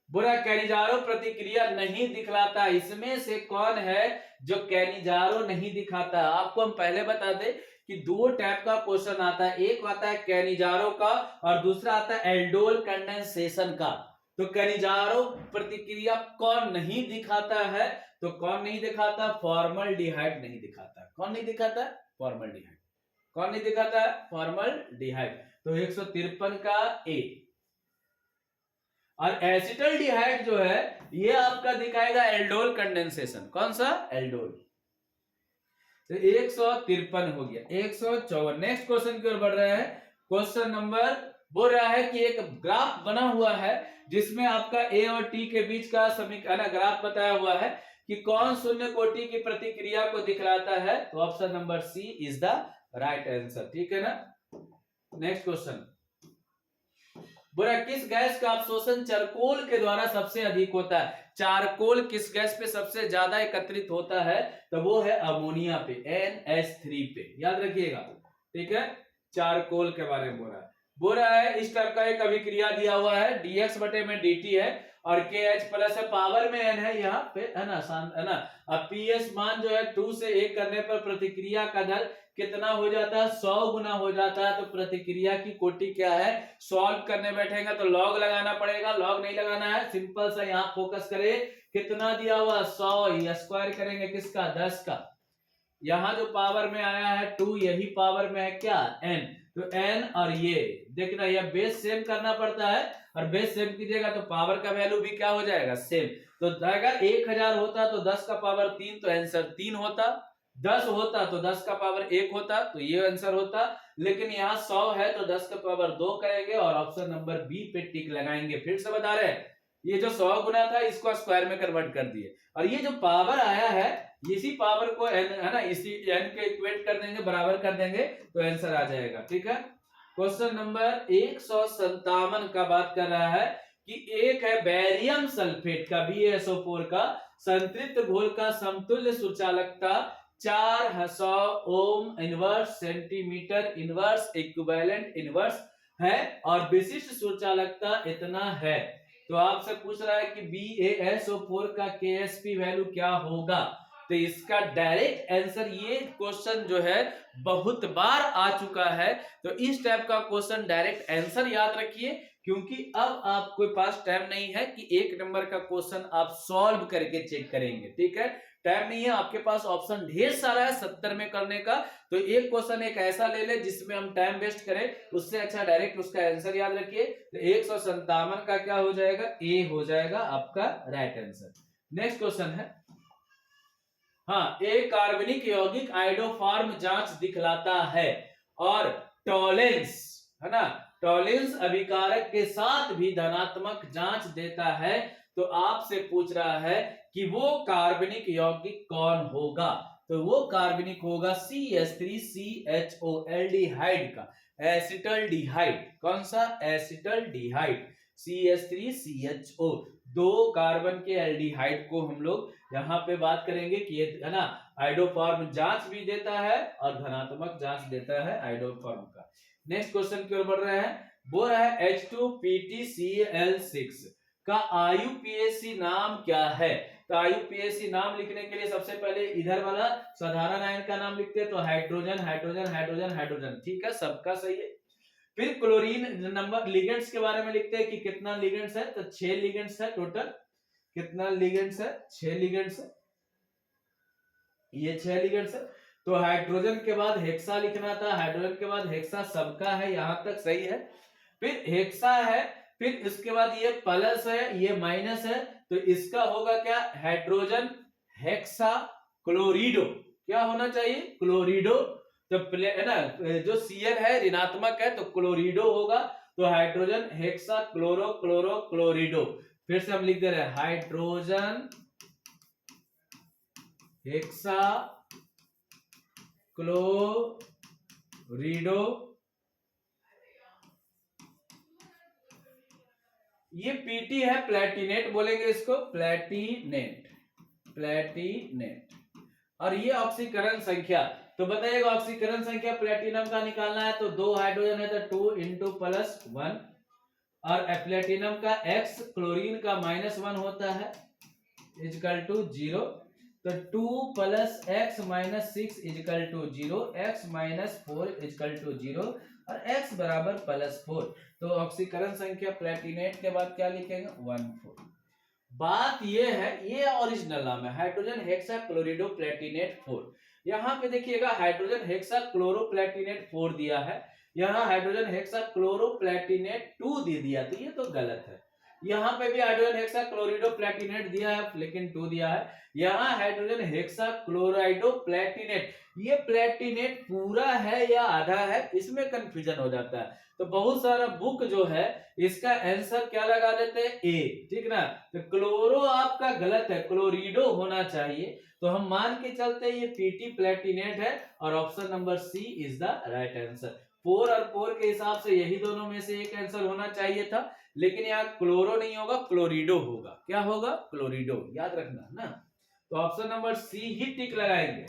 बुरा कैनिजारो प्रतिक्रिया नहीं दिखलाता, इसमें से कौन है जो कैनिजारो नहीं दिखाता। आपको हम पहले बता दें कि दो टाइप का क्वेश्चन आता है, एक आता है कैनिजारो का और दूसरा आता है एल्डोल कंडेंसेशन का। तो कैनिजारो प्रतिक्रिया कौन नहीं दिखाता है, तो कौन नहीं दिखाता, फॉर्मल्डिहाइड नहीं दिखाता। कौन नहीं दिखाता, फॉर्मल्डिहाइड। कौन नहीं दिखाता है, फॉर्मल्डिहाइड। तो 153 का ए। और एसिटल्डिहाइड जो है ये आपका दिखाएगा एल्डोल कंडेंसेशन, कौन सा, एल्डोल। तो 153 हो गया। 154, नेक्स्ट क्वेश्चन की ओर बढ़ रहे हैं। क्वेश्चन नंबर बोल रहा है कि एक ग्राफ बना हुआ है जिसमें आपका ए और टी के बीच का समीकरण ग्राफ बताया हुआ है कि कौन शून्य कोटि की प्रतिक्रिया को दिखलाता है, तो option number C is the right answer, ठीक है ना। नेक्स्ट क्वेश्चन, बुरा किस गैस का अवशोषण चारकोल के द्वारा सबसे अधिक होता है, चारकोल किस गैस पे सबसे ज्यादा एकत्रित होता है, तो वो है अमोनिया पे, NH3 पे, याद रखिएगा, ठीक है। चारकोल के बारे में बोल रहा है इस टाइप का एक अभिक्रिया दिया हुआ है, dx बटे में dt है और KH प्लस है, पावर में n है यहाँ पे, है ना, है ना। अब pH मान जो है 2 से 1 करने पर प्रतिक्रिया का दर कितना हो जाता है, 100 गुना हो जाता है। तो प्रतिक्रिया की कोटि क्या है, सॉल्व करने बैठेगा तो लॉग लगाना पड़ेगा, लॉग नहीं लगाना है, सिंपल सा यहाँ फोकस करे, कितना दिया हुआ 100, स्क्वायर करेंगे किसका, 10 का, यहाँ जो पावर में आया है 2, यही पावर में है क्या, n, तो n और ये देखना, यह बेस सेम करना पड़ता है और बेस सेम कीजिएगा तो पावर का वैल्यू भी क्या हो जाएगा, सेम। तो अगर 1000 होता तो 10 का पावर 3, तो आंसर 3 होता, 10 होता तो 10 का पावर 1 होता, तो ये आंसर होता। लेकिन यहाँ 100 है तो 10 का पावर 2 करेंगे और ऑप्शन नंबर बी पे टिक लगाएंगे। फिर से बता रहे हैं, ये जो 100 गुना था इसको स्क्वायर में कन्वर्ट कर दिए और ये जो पावर आया है इसी पावर को n, है ना, इसी n के इक्वेट कर देंगे, बराबर कर देंगे तो आंसर आ जाएगा, ठीक है। क्वेश्चन नंबर 157 का बात कर रहा है कि एक है बेरियम सल्फेट का, BaSO4 का संतृप्त घोल का समतुल्य सुचालकता 400 ohm inverse centimetre inverse equivalent inverse है और विशिष्ट सुचालकता इतना है। तो आपसे पूछ रहा है कि BaSO4 का KSP वैल्यू क्या होगा, तो इसका डायरेक्ट आंसर, ये क्वेश्चन जो है बहुत बार आ चुका है, तो इस टाइप का क्वेश्चन डायरेक्ट आंसर याद रखिए, क्योंकि अब आपके पास टाइम नहीं है कि 1 नंबर का क्वेश्चन आप सॉल्व करके चेक करेंगे, ठीक है, टाइम नहीं है आपके पास, ऑप्शन ढेर सारा है 70 में करने का, तो एक क्वेश्चन एक ऐसा ले ले जिसमें हम टाइम वेस्ट करें, उससे अच्छा डायरेक्ट उसका आंसर याद रखिए। तो 157 का क्या हो जाएगा, ए हो जाएगा आपका राइट आंसर। नेक्स्ट क्वेश्चन है, हाँ, एक कार्बनिक यौगिक आइडोफॉर्म जांच दिखलाता है और टॉलेंस, है ना, टॉलेंस अभिकारक के साथ भी धनात्मक जांच देता है, तो आपसे पूछ रहा है कि वो कार्बनिक यौगिक कौन होगा, तो वो कार्बनिक होगा CH3CHO एल्डिहाइड का, एसिटल्डिहाइड। कौन सा? Acetaldehyde, CH3CHO। दो कार्बन के एल्डिहाइड को हम लोग यहाँ पे बात करेंगे कि ये है ना आइडोफॉर्म जांच भी देता है और धनात्मक जांच देता है आइडोफॉर्म का। नेक्स्ट क्वेश्चन की ओर बढ़ रहे हैं। वो रहा है H2PtCl6 का IUPAC नाम क्या है? तो IUPAC नाम लिखने के लिए सबसे पहले इधर वाला साधारण आयन का नाम लिखते हैं, तो हाइड्रोजन हाइड्रोजन हाइड्रोजन हाइड्रोजन, ठीक है, सबका सही है। फिर क्लोरीन नंबर लिगेंड्स के बारे में लिखते हैं कि कितना लिगेंड्स है, तो 6 लिगेंड्स है टोटल। कितना लिगेंड्स है? 6 लिगेंड्स है, ये 6 लिगेंड्स है। तो हाइड्रोजन के बाद हेक्सा लिखना था, हाइड्रोजन के बाद हेक्सा सबका है, यहां तक सही है। फिर हेक्सा है, फिर इसके बाद ये प्लस है, ये माइनस है, तो इसका होगा क्या? Hydrogen hexa chlorido. क्या होना चाहिए? क्लोरिडो। तो है ना, जो Cl है ऋणात्मक है तो क्लोरिडो होगा, तो हाइड्रोजन हेक्सा क्लोरो क्लोरो क्लोरिडो। फिर से हम लिख दे रहे हैं हाइड्रोजन हेक्सा क्लोरिडो। ये पीटी है, प्लेटिनेट बोलेंगे इसको, प्लेटिनेट, प्लेटिनेट। और ये ऑक्सीकरण संख्या, तो बताइएगा ऑक्सीकरण संख्या प्लेटिनम का निकालना है, तो 2 हाइड्रोजन है तो 2 इंटू प्लस 1, और प्लेटिनम का x क्लोरीन का -1 होता है इजकल टू 0, तो 2 plus x minus 6 equal to 0, x minus 4 equal to 0 और x बराबर +4। तो ऑक्सीकरण संख्या प्लेटिनेट के बाद क्या लिखेंगे? 14। बात ये है, ये ओरिजिनल नाम है हाइड्रोजन हेक्सा क्लोरिडो प्लेटिनेट 4। यहाँ पे देखिएगा हाइड्रोजन हेक्सा क्लोरो प्लेटिनेट 4 दिया है, यहाँ हाइड्रोजन हेक्सा क्लोरो प्लेटिनेट 2 दे दिया, तो ये तो गलत है। यहाँ पे भी हाइड्रोजन हेक्सा क्लोरिडो प्लेटिनेट दिया है लेकिन 2 दिया है। यहाँ हाइड्रोजन हेक्सा क्लोराइडो प्लेटिनेट, ये प्लेटिनेट पूरा है या आधा है, इसमें कंफ्यूजन हो जाता है। तो बहुत सारा बुक जो है इसका आंसर क्या लगा देते हैं? ए, ठीक ना। तो क्लोरो आपका गलत है, क्लोरिडो होना चाहिए। तो हम मान के चलते हैं ये पीटी प्लेटिनेट है और option number C is the right answer. 4 और 4 के हिसाब से यही दोनों में से एक आंसर होना चाहिए था, लेकिन यहाँ क्लोरो नहीं होगा, क्लोरिडो होगा। क्या होगा? क्लोरिडो, याद रखना ना। तो ऑप्शन नंबर सी ही टिक लगाएंगे।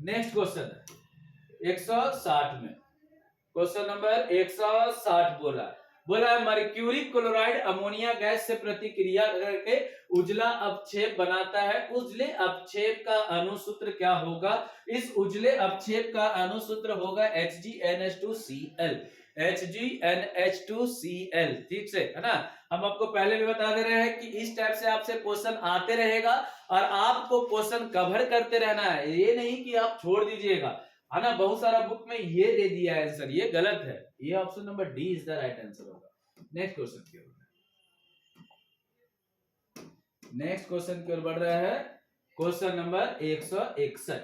नेक्स्ट क्वेश्चन है 160 में, क्वेश्चन नंबर 160 बोला है मर्क्यूरी क्लोराइड अमोनिया गैस से प्रतिक्रिया करके उजला अपक्षेप बनाता है, उजले अपक्षेप का अणुसूत्र क्या होगा? इस उजले अपक्षेप का अणुसूत्र होगा HgNH2Cl, HgNH2Cl, ठीक से है ना। हम आपको पहले भी बता दे रहे हैं कि इस टाइप से आपसे क्वेश्चन आते रहेगा और आपको क्वेश्चन कवर करते रहना है, ये नहीं कि आप छोड़ दीजिएगा, है ना। बहुत सारा बुक में ये दे दिया है आंसर, ये गलत है, ये option number D is the right answer होगा। नेक्स्ट क्वेश्चन की ओर, नेक्स्ट क्वेश्चन की ओर बढ़ रहा है। क्वेश्चन नंबर 161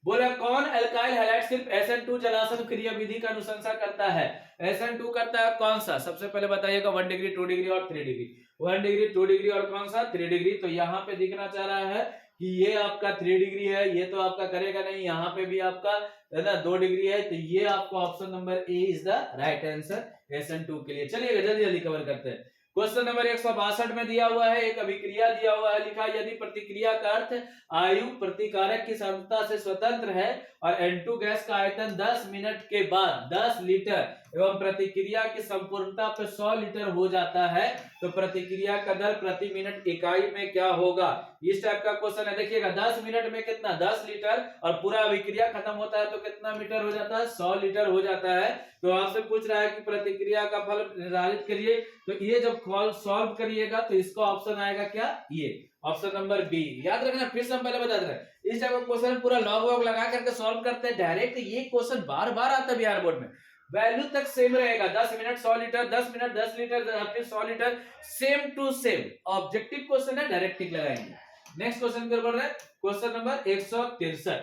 बोला कौन एल्काइल हैलाइड सिर्फ SN2 जलासन क्रिया विधि का अनुशंसा करता है? SN2 करता है कौन सा? सबसे पहले बताइएगा 1 डिग्री 2 डिग्री और 3 डिग्री। 1 डिग्री 2 डिग्री और कौन सा? 3 डिग्री। तो यहाँ पे दिखना चाह रहा है कि ये आपका 3 डिग्री है, ये तो आपका करेगा नहीं, यहाँ पे भी आपका है ना 2 डिग्री है, तो ये आपका option number A is the right answer SN2 के लिए। चलिए जल्दी जल्दी कवर करते हैं। क्वेश्चन नंबर 162 में दिया हुआ है, एक अभिक्रिया दिया हुआ है, लिखा यदि प्रतिक्रिया का अर्थ आयु प्रतिकारक की सांद्रता से स्वतंत्र है और N2 गैस का आयतन 10 मिनट के बाद 10 लीटर एवं प्रतिक्रिया की संपूर्णता पर 100 लीटर हो जाता है, तो प्रतिक्रिया का दर प्रति मिनट इकाई में क्या होगा? इस टाइप का क्वेश्चन है। देखिएगा 10 मिनट में कितना? 10 लीटर, और पूरा अभिक्रिया खत्म होता है तो कितना मीटर हो जाता है? 100 लीटर हो जाता है। तो आपसे पूछ रहा है कि प्रतिक्रिया का फल निर्धारित करिए, तो ये जब सॉल्व करिएगा तो इसका ऑप्शन आएगा क्या? ये ऑप्शन नंबर बी। याद रखना, फिर से हम पहले बता रहे हैं, इस टाइप का क्वेश्चन पूरा लॉग वॉग लगा करके सॉल्व करते हैं डायरेक्ट। ये क्वेश्चन बार बार आता है बिहार बोर्ड में, वैल्यू तक सेम रहेगा, 10 मिनट 100 लीटर, 10 मिनट 10 लीटर, फिर 100 litre, same to same. Objective question है, डायरेक्ट टिक लगाएंगे। नेक्स्ट क्वेश्चन कर रहे हैं, क्वेश्चन नंबर 163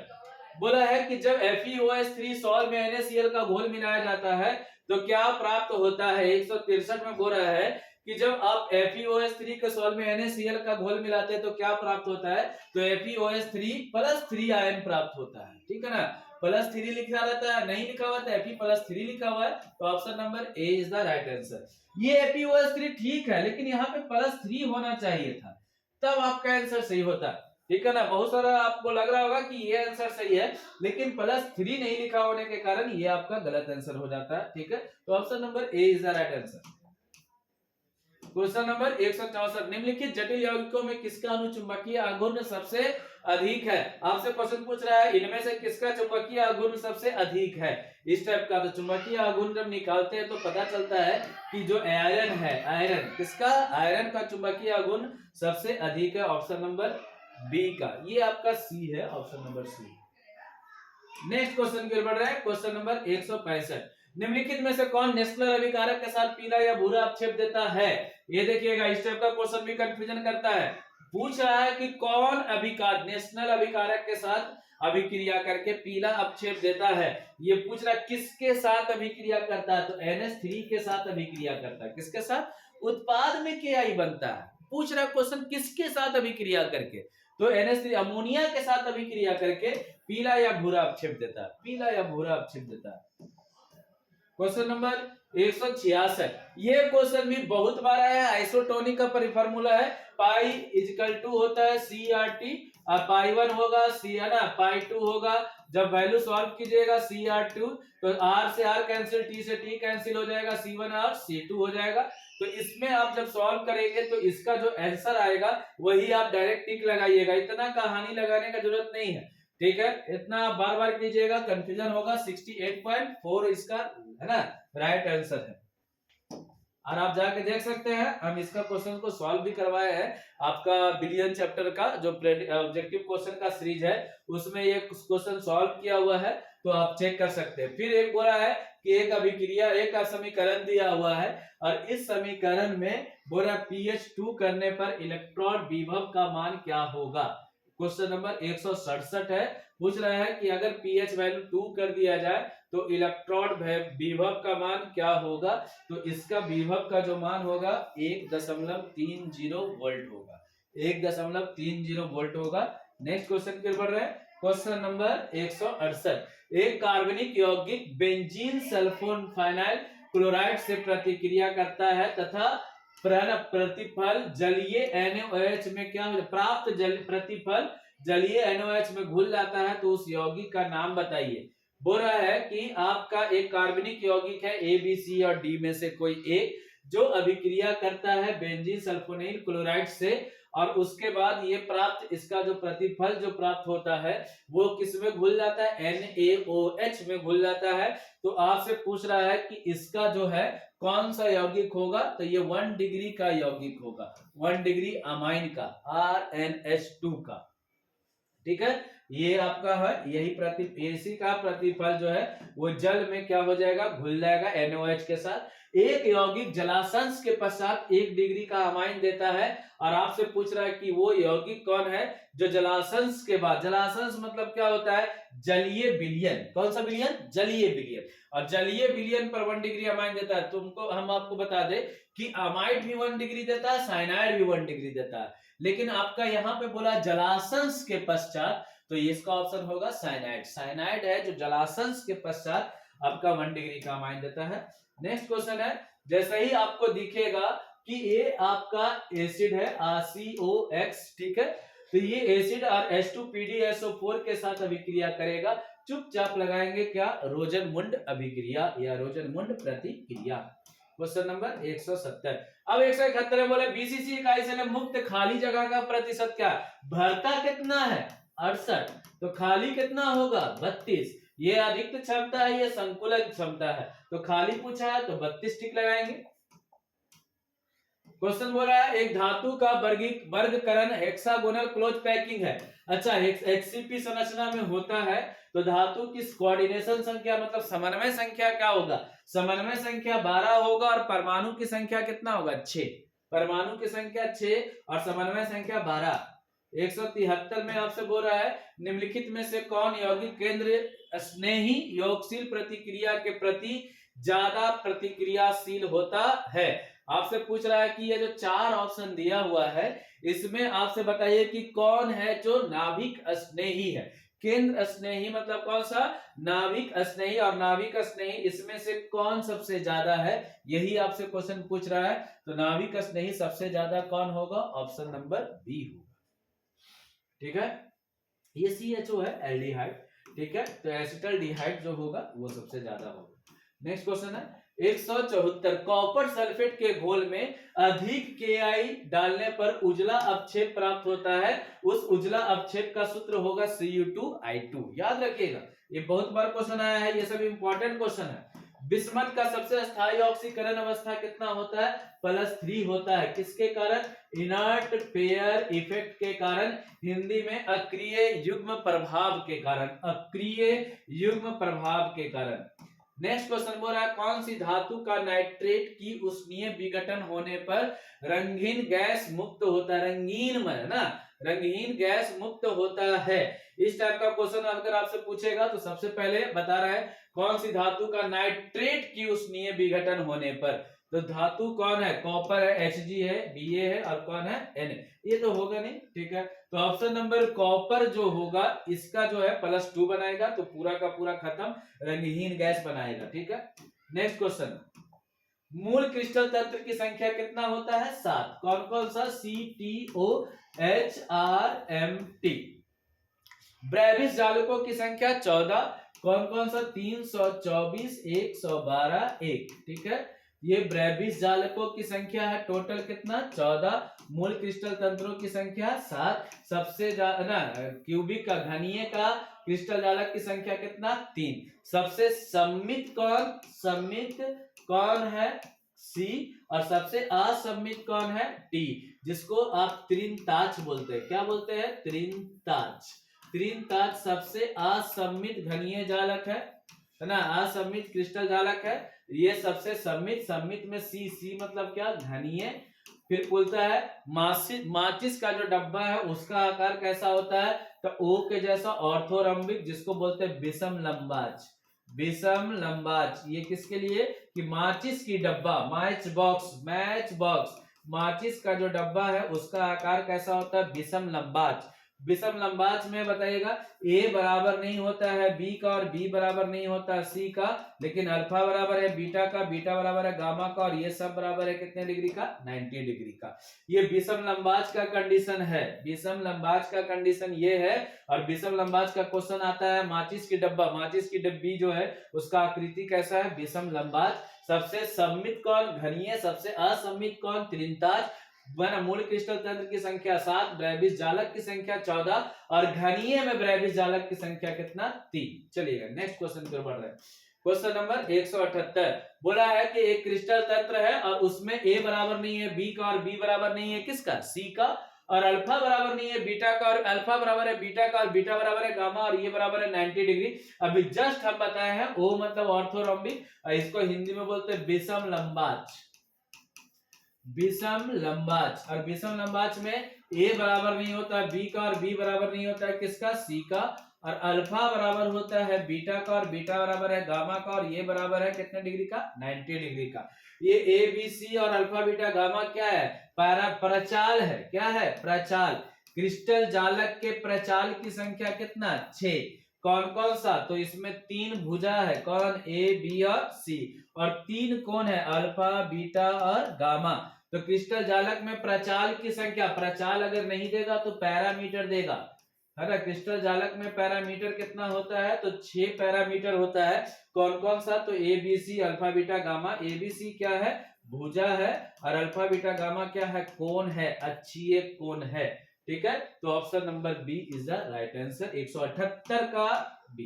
बोला है कि जब FeOH3 सॉल्व में NaCl का घोल मिलाया जाता है तो क्या प्राप्त होता है? 163 में बोल रहा है कि जब आप FeOH3 के सॉल्व में NaCl का घोल मिलाते हैं तो क्या प्राप्त होता है, तो FeOH3 प्लस 3 आयन प्राप्त होता है, ठीक है ना। प्लस 3 लिखा रहता है, नहीं लिखा हुआ था, Fe प्लस 3 लिखा हुआ है, तो option number A is the right answer. ये FeOH3 ठीक है, लेकिन यहाँ पे प्लस 3 होना चाहिए था, तब आपका आंसर सही होता, ठीक है ना। बहुत सारा आपको लग रहा होगा कि ये आंसर सही है, लेकिन प्लस 3 नहीं लिखा होने के कारण ये आपका गलत आंसर हो जाता है, ठीक है। तो option number A is the right answer. Question number 164, निम्नलिखित जटिल यौगिकों में किसका अनुचुंबकीय आघूर्ण सबसे अधिक है। आपसे क्वेश्चन पूछ रहा है इनमें से किसका चुंबकीय आघूर्ण सबसे अधिक है, इस टाइप का। तो चुंबकीय आघूर्ण जब निकालते हैं तो पता चलता है कि जो आयरन है, आयरन किसका, आयरन का चुंबकीय आघूर्ण सबसे अधिक है, ऑप्शन नंबर बी का। ये आपका सी है, option number C. Next question की ओर बढ़ रहे हैं, क्वेश्चन नंबर 165, निम्नलिखित में से कौन नेशनल अभिकारक के साथ पीला या भूरा अपक्षेप देता है। ये देखिएगा, इस टाइप का क्वेश्चन भी कंफ्यूजन करता है। पूछ रहा है कि कौन अभिकार नेशनल अभिकारक के साथ अभिक्रिया करके पीला अपक्षेप देता है। ये पूछ रहा है किसके साथ अभिक्रिया करता है, तो NH3 के साथ अभिक्रिया करता है। किसके साथ, उत्पाद में KI बनता है। पूछ रहा है क्वेश्चन किसके साथ अभिक्रिया करके, तो NH3 अमोनिया के साथ अभिक्रिया करके पीला या भूरा अपक्षेप देता है, पीला या भूरा अपक्षेप देता है। क्वेश्चन नंबर 166, ये क्वेश्चन भी बहुत बार आया है। आइसोटोनिक का परिफॉर्मूला है पाई इक्वल टू होता है CRT, और पाई 1 होगा C है ना, पाई 2 होगा। जब वैल्यू सॉल्व कीजिएगा CR2 तो R से R कैंसिल, T से T कैंसिल हो जाएगा, C1 और C2 हो जाएगा। तो इसमें आप जब सॉल्व करेंगे तो इसका जो आंसर आएगा वही आप डायरेक्ट टिक लगाइएगा, इतना कहानी लगाने का जरूरत नहीं है, ठीक है। इतना बार बार कीजिएगा, कंफ्यूजन होगा। 68.4 इसका है ना राइट आंसर है। और आप जाके देख सकते हैं, हम इसका क्वेश्चन को सॉल्व भी करवाए हैं। आपका बिलियन चैप्टर का जो ऑब्जेक्टिव क्वेश्चन का सीरीज है उसमें ये क्वेश्चन सॉल्व किया हुआ है, तो आप चेक कर सकते हैं। फिर एक बोला है कि एक अभिक्रिया, एक समीकरण दिया हुआ है, और इस समीकरण में बोला pH 2 करने पर इलेक्ट्रॉन विभव का मान क्या होगा। क्वेश्चन नंबर 167 है, पूछ रहा है कि अगर pH वैल्यू 2 कर दिया जाए तो इलेक्ट्रॉन विभव का मान क्या होगा। तो इसका विभव का जो मान होगा 1.30 वोल्ट होगा, 1.30 वोल्ट होगा। नेक्स्ट क्वेश्चन की ओर बढ़ रहे हैं, क्वेश्चन नंबर 168, एक कार्बनिक यौगिक बेंजीन सल्फोन फाइनाइल क्लोराइड से प्रतिक्रिया करता है तथा प्रतिफल जलीय NaOH में क्या हो, प्राप्त प्रतिफल जलीय NaOH में घुल जाता है, तो उस यौगिक का नाम बताइए। बोल रहा है कि आपका एक कार्बनिक यौगिक है A, B, C और D में से कोई एक, जो अभिक्रिया करता है बेंजीन सल्फोनील क्लोराइड से, और उसके बाद ये प्राप्त, इसका जो प्रतिफल जो प्राप्त होता है वो किस में घुल जाता है, NaOH में घुल जाता है। तो आपसे पूछ रहा है कि इसका जो है कौन सा यौगिक होगा, तो ये 1 डिग्री का यौगिक होगा, 1 डिग्री अमाइन का, RnH2 का, ठीक है। ये आपका है, यही इसी का प्रतिफल जो है वो जल में क्या हो जाएगा, घुल जाएगा NaOH के साथ। एक यौगिक जलाशंस के पश्चात 1 डिग्री का अमाइन देता है, और आपसे पूछ रहा है कि वो यौगिक कौन है जो जलाशंस के बाद, जलाशंस मतलब क्या होता है, जलीय विलयन। कौन सा विलयन, जलीय विलयन। और जलीय विलयन पर 1 डिग्री अमाइन देता है। तुमको हम आपको बता दे कि अमाइड भी 1 डिग्री देता है, साइनाइड भी 1 डिग्री देता है, लेकिन आपका यहाँ पे बोला जलाशंस के पश्चात, तो इसका ऑप्शन होगा साइनाइड। साइनाइड है जो जलाशंस के पश्चात आपका 1 डिग्री का अमाइन देता है। नेक्स्ट क्वेश्चन है, जैसे ही आपको दिखेगा कि ये आपका एसिड है RCOX, ठीक है, तो ये एसिड और H2PdSO4 के साथ अभिक्रिया करेगा, चुपचाप लगाएंगे क्या, रोजनमुंड अभिक्रिया या रोजनमुंड प्रतिक्रिया। Question number 170। अब 171 बोले BCC इकाई से मुक्त खाली जगह का प्रतिशत क्या, भरता कितना है 68, तो खाली कितना होगा 32। ये अधिकतम क्षमता है, ये संकुलन क्षमता है, तो खाली पूछा है तो 32 टिक लगाएंगे। क्वेश्चन बोल रहा है एक धातु का वर्गीकरण हेक्सागोनल क्लोज पैकिंग है। अच्छा, HCP संरचना में होता है, तो धातु की कोऑर्डिनेशन संख्या मतलब समन्वय संख्या क्या होगा, समन्वय संख्या 12 होगा, और परमाणु की संख्या कितना होगा 6, परमाणु की संख्या 6 और समन्वय संख्या 12। 173 में आपसे बोल रहा है निम्नलिखित में से कौन यौगिक केंद्र स्नेही योगशील प्रतिक्रिया के प्रति ज्यादा प्रतिक्रियाशील होता है। आपसे पूछ रहा है कि ये जो 4 ऑप्शन दिया हुआ है इसमें आपसे बताइए कि कौन है जो नाभिक स्नेही है। केंद्र स्नेही मतलब कौन सा, नाभिक स्नेही, और नाभिक स्नेही इसमें से कौन सबसे ज्यादा है, यही आपसे क्वेश्चन पूछ रहा है। तो नाभिक स्नेही सबसे ज्यादा कौन होगा, ऑप्शन नंबर बी होगा। ठीक है, ये CHO है एल्डिहाइड, ठीक है, तो एसिटल्डिहाइड जो होगा वो सबसे ज्यादा होगा। नेक्स्ट क्वेश्चन है 174, कॉपर सल्फेट के घोल में अधिक Ki डालने पर उजला अपक्षेप प्राप्त होता है, उस उजला अपक्षेप का सूत्र होगा Cu2I2। याद रखिएगा, ये बहुत बार क्वेश्चन आया है, ये सब इंपॉर्टेंट क्वेश्चन है। बिस्मथ का सबसे स्थायी ऑक्सीकरण अवस्था कितना होता है, +3 होता है। किसके कारण, इनर्ट पेयर इफेक्ट के कारण, हिंदी में अक्रिय युग्म प्रभाव के कारण, अक्रिय युग्म प्रभाव के कारण। नेक्स्ट क्वेश्चन बोल रहा है कौन सी धातु का नाइट्रेट की उष्मीय विघटन होने पर रंगीन गैस मुक्त होता है, रंगीन में ना, रंगीन गैस मुक्त होता है। इस टाइप का क्वेश्चन अगर आपसे पूछेगा तो सबसे पहले बता रहा है कौन सी धातु का नाइट्रेट की उष्मीय विघटन होने पर, तो धातु कौन है, कॉपर है, Hg है, Ba है, और कौन है, Na। ये तो होगा नहीं, ठीक है, तो ऑप्शन नंबर कॉपर जो होगा इसका जो है +2 बनाएगा, तो पूरा का पूरा खत्म, रंगहीन गैस बनाएगा। ठीक है, नेक्स्ट क्वेश्चन, मूल क्रिस्टल तंत्र की संख्या कितना होता है, 7। कौन कौन सा, CTOHRMT। ब्रेविस जालकों की संख्या 14। कौन कौन सा, 324, 112, 1। ठीक है, ये ब्रेविस जालकों की संख्या है, टोटल कितना, 14। मूल क्रिस्टल तंत्रों की संख्या 7। सबसे ज्यादा क्यूबिक का, घनीय का क्रिस्टल जालक की संख्या कितना, 3। सबसे सम्मित कौन, सम्मित कौन है, C, और सबसे असम्मित कौन है, T, जिसको आप त्रिनताच बोलते हैं। क्या बोलते हैं, त्रिनताच। त्रिनताच सबसे असम्मित घनीय जालक है ना, असम्मित क्रिस्टल जालक है। ये सबसे सम्मित, सम्मित में C मतलब क्या, घनीय। फिर बोलता है माचिस का जो डब्बा है उसका आकार कैसा होता है, तो O के जैसा ऑर्थोरम्बिक, जिसको बोलते हैं विषम लंबाच, विषम लंबाच। ये किसके लिए, कि माचिस की डब्बा, मैच बॉक्स, माचिस का जो डब्बा है उसका आकार कैसा होता है, विषम लंबाच। विषम लंबाच में बताइएगा A बराबर नहीं होता है B का, और B बराबर नहीं होता है C का, लेकिन अल्फा बराबर है बीटा का, बीटा बराबर है गामा का, और ये सब बराबर है कितने डिग्री का, 90 डिग्री का। ये विषम लंबाच का कंडीशन है, विषम लंबाच का कंडीशन ये है। और विषम लंबाच का क्वेश्चन आता है, माचिस की डब्बा, माचिस की डब्बी जो है उसका आकृति कैसा है, विषम लंबाच। सबसे सम्मित कौन, घनीय। सबसे असम्मित कौन, त्रिनताच। मूल क्रिस्टल तंत्र की संख्या 7, ब्रेविस जालक की संख्या 14, और घनीय में ब्रेविस जालक की संख्या कितना, 3। चलिएगा नेक्स्ट क्वेश्चन पर बढ़ रहे हैं। क्वेश्चन नंबर 178 बोला है कि एक क्रिस्टल तंत्र है और उसमें A बराबर नहीं है B का, और B बराबर नहीं है किसका, C का, और अल्फा बराबर नहीं है बीटा का, और अल्फा बराबर है बीटा का, और बीटा बराबर है गामा, और ये बराबर है 90 डिग्री। अभी जस्ट हम बताए हैं O मतलब ऑर्थोरम्बिक, इसको हिंदी में बोलते हैं विषम लंबाच, विषम लंबाच। और विषम लंबाच में A बराबर नहीं होता है B का, और B बराबर नहीं होता है किसका, C का, और अल्फा बराबर होता है बीटा का, और बीटा बराबर है गामा का, और ये बराबर है कितने डिग्री का, 90 डिग्री का। ये A B C और अल्फा बीटा गामा क्या है, प्रचाल है। क्या है, प्रचाल। क्रिस्टल जालक के प्रचाल की संख्या कितना, 6। कौन कौन सा, तो इसमें 3 भुजा है, कौन, A B और C, और 3 कौन है, अल्फा बीटा और गामा। तो क्रिस्टल जालक में प्रचाल की संख्या, प्रचाल अगर नहीं देगा तो पैरामीटर देगा, है ना। क्रिस्टल जालक में पैरामीटर कितना होता है, तो 6 पैरामीटर होता है। कौन कौन सा, तो A B C alpha beta gamma. A B C क्या है, भुजा है, और अल्फा बीटा गामा क्या है, कोण है, अक्षीय कोण है। ठीक है, तो option number B is the right answer, 178 का बी।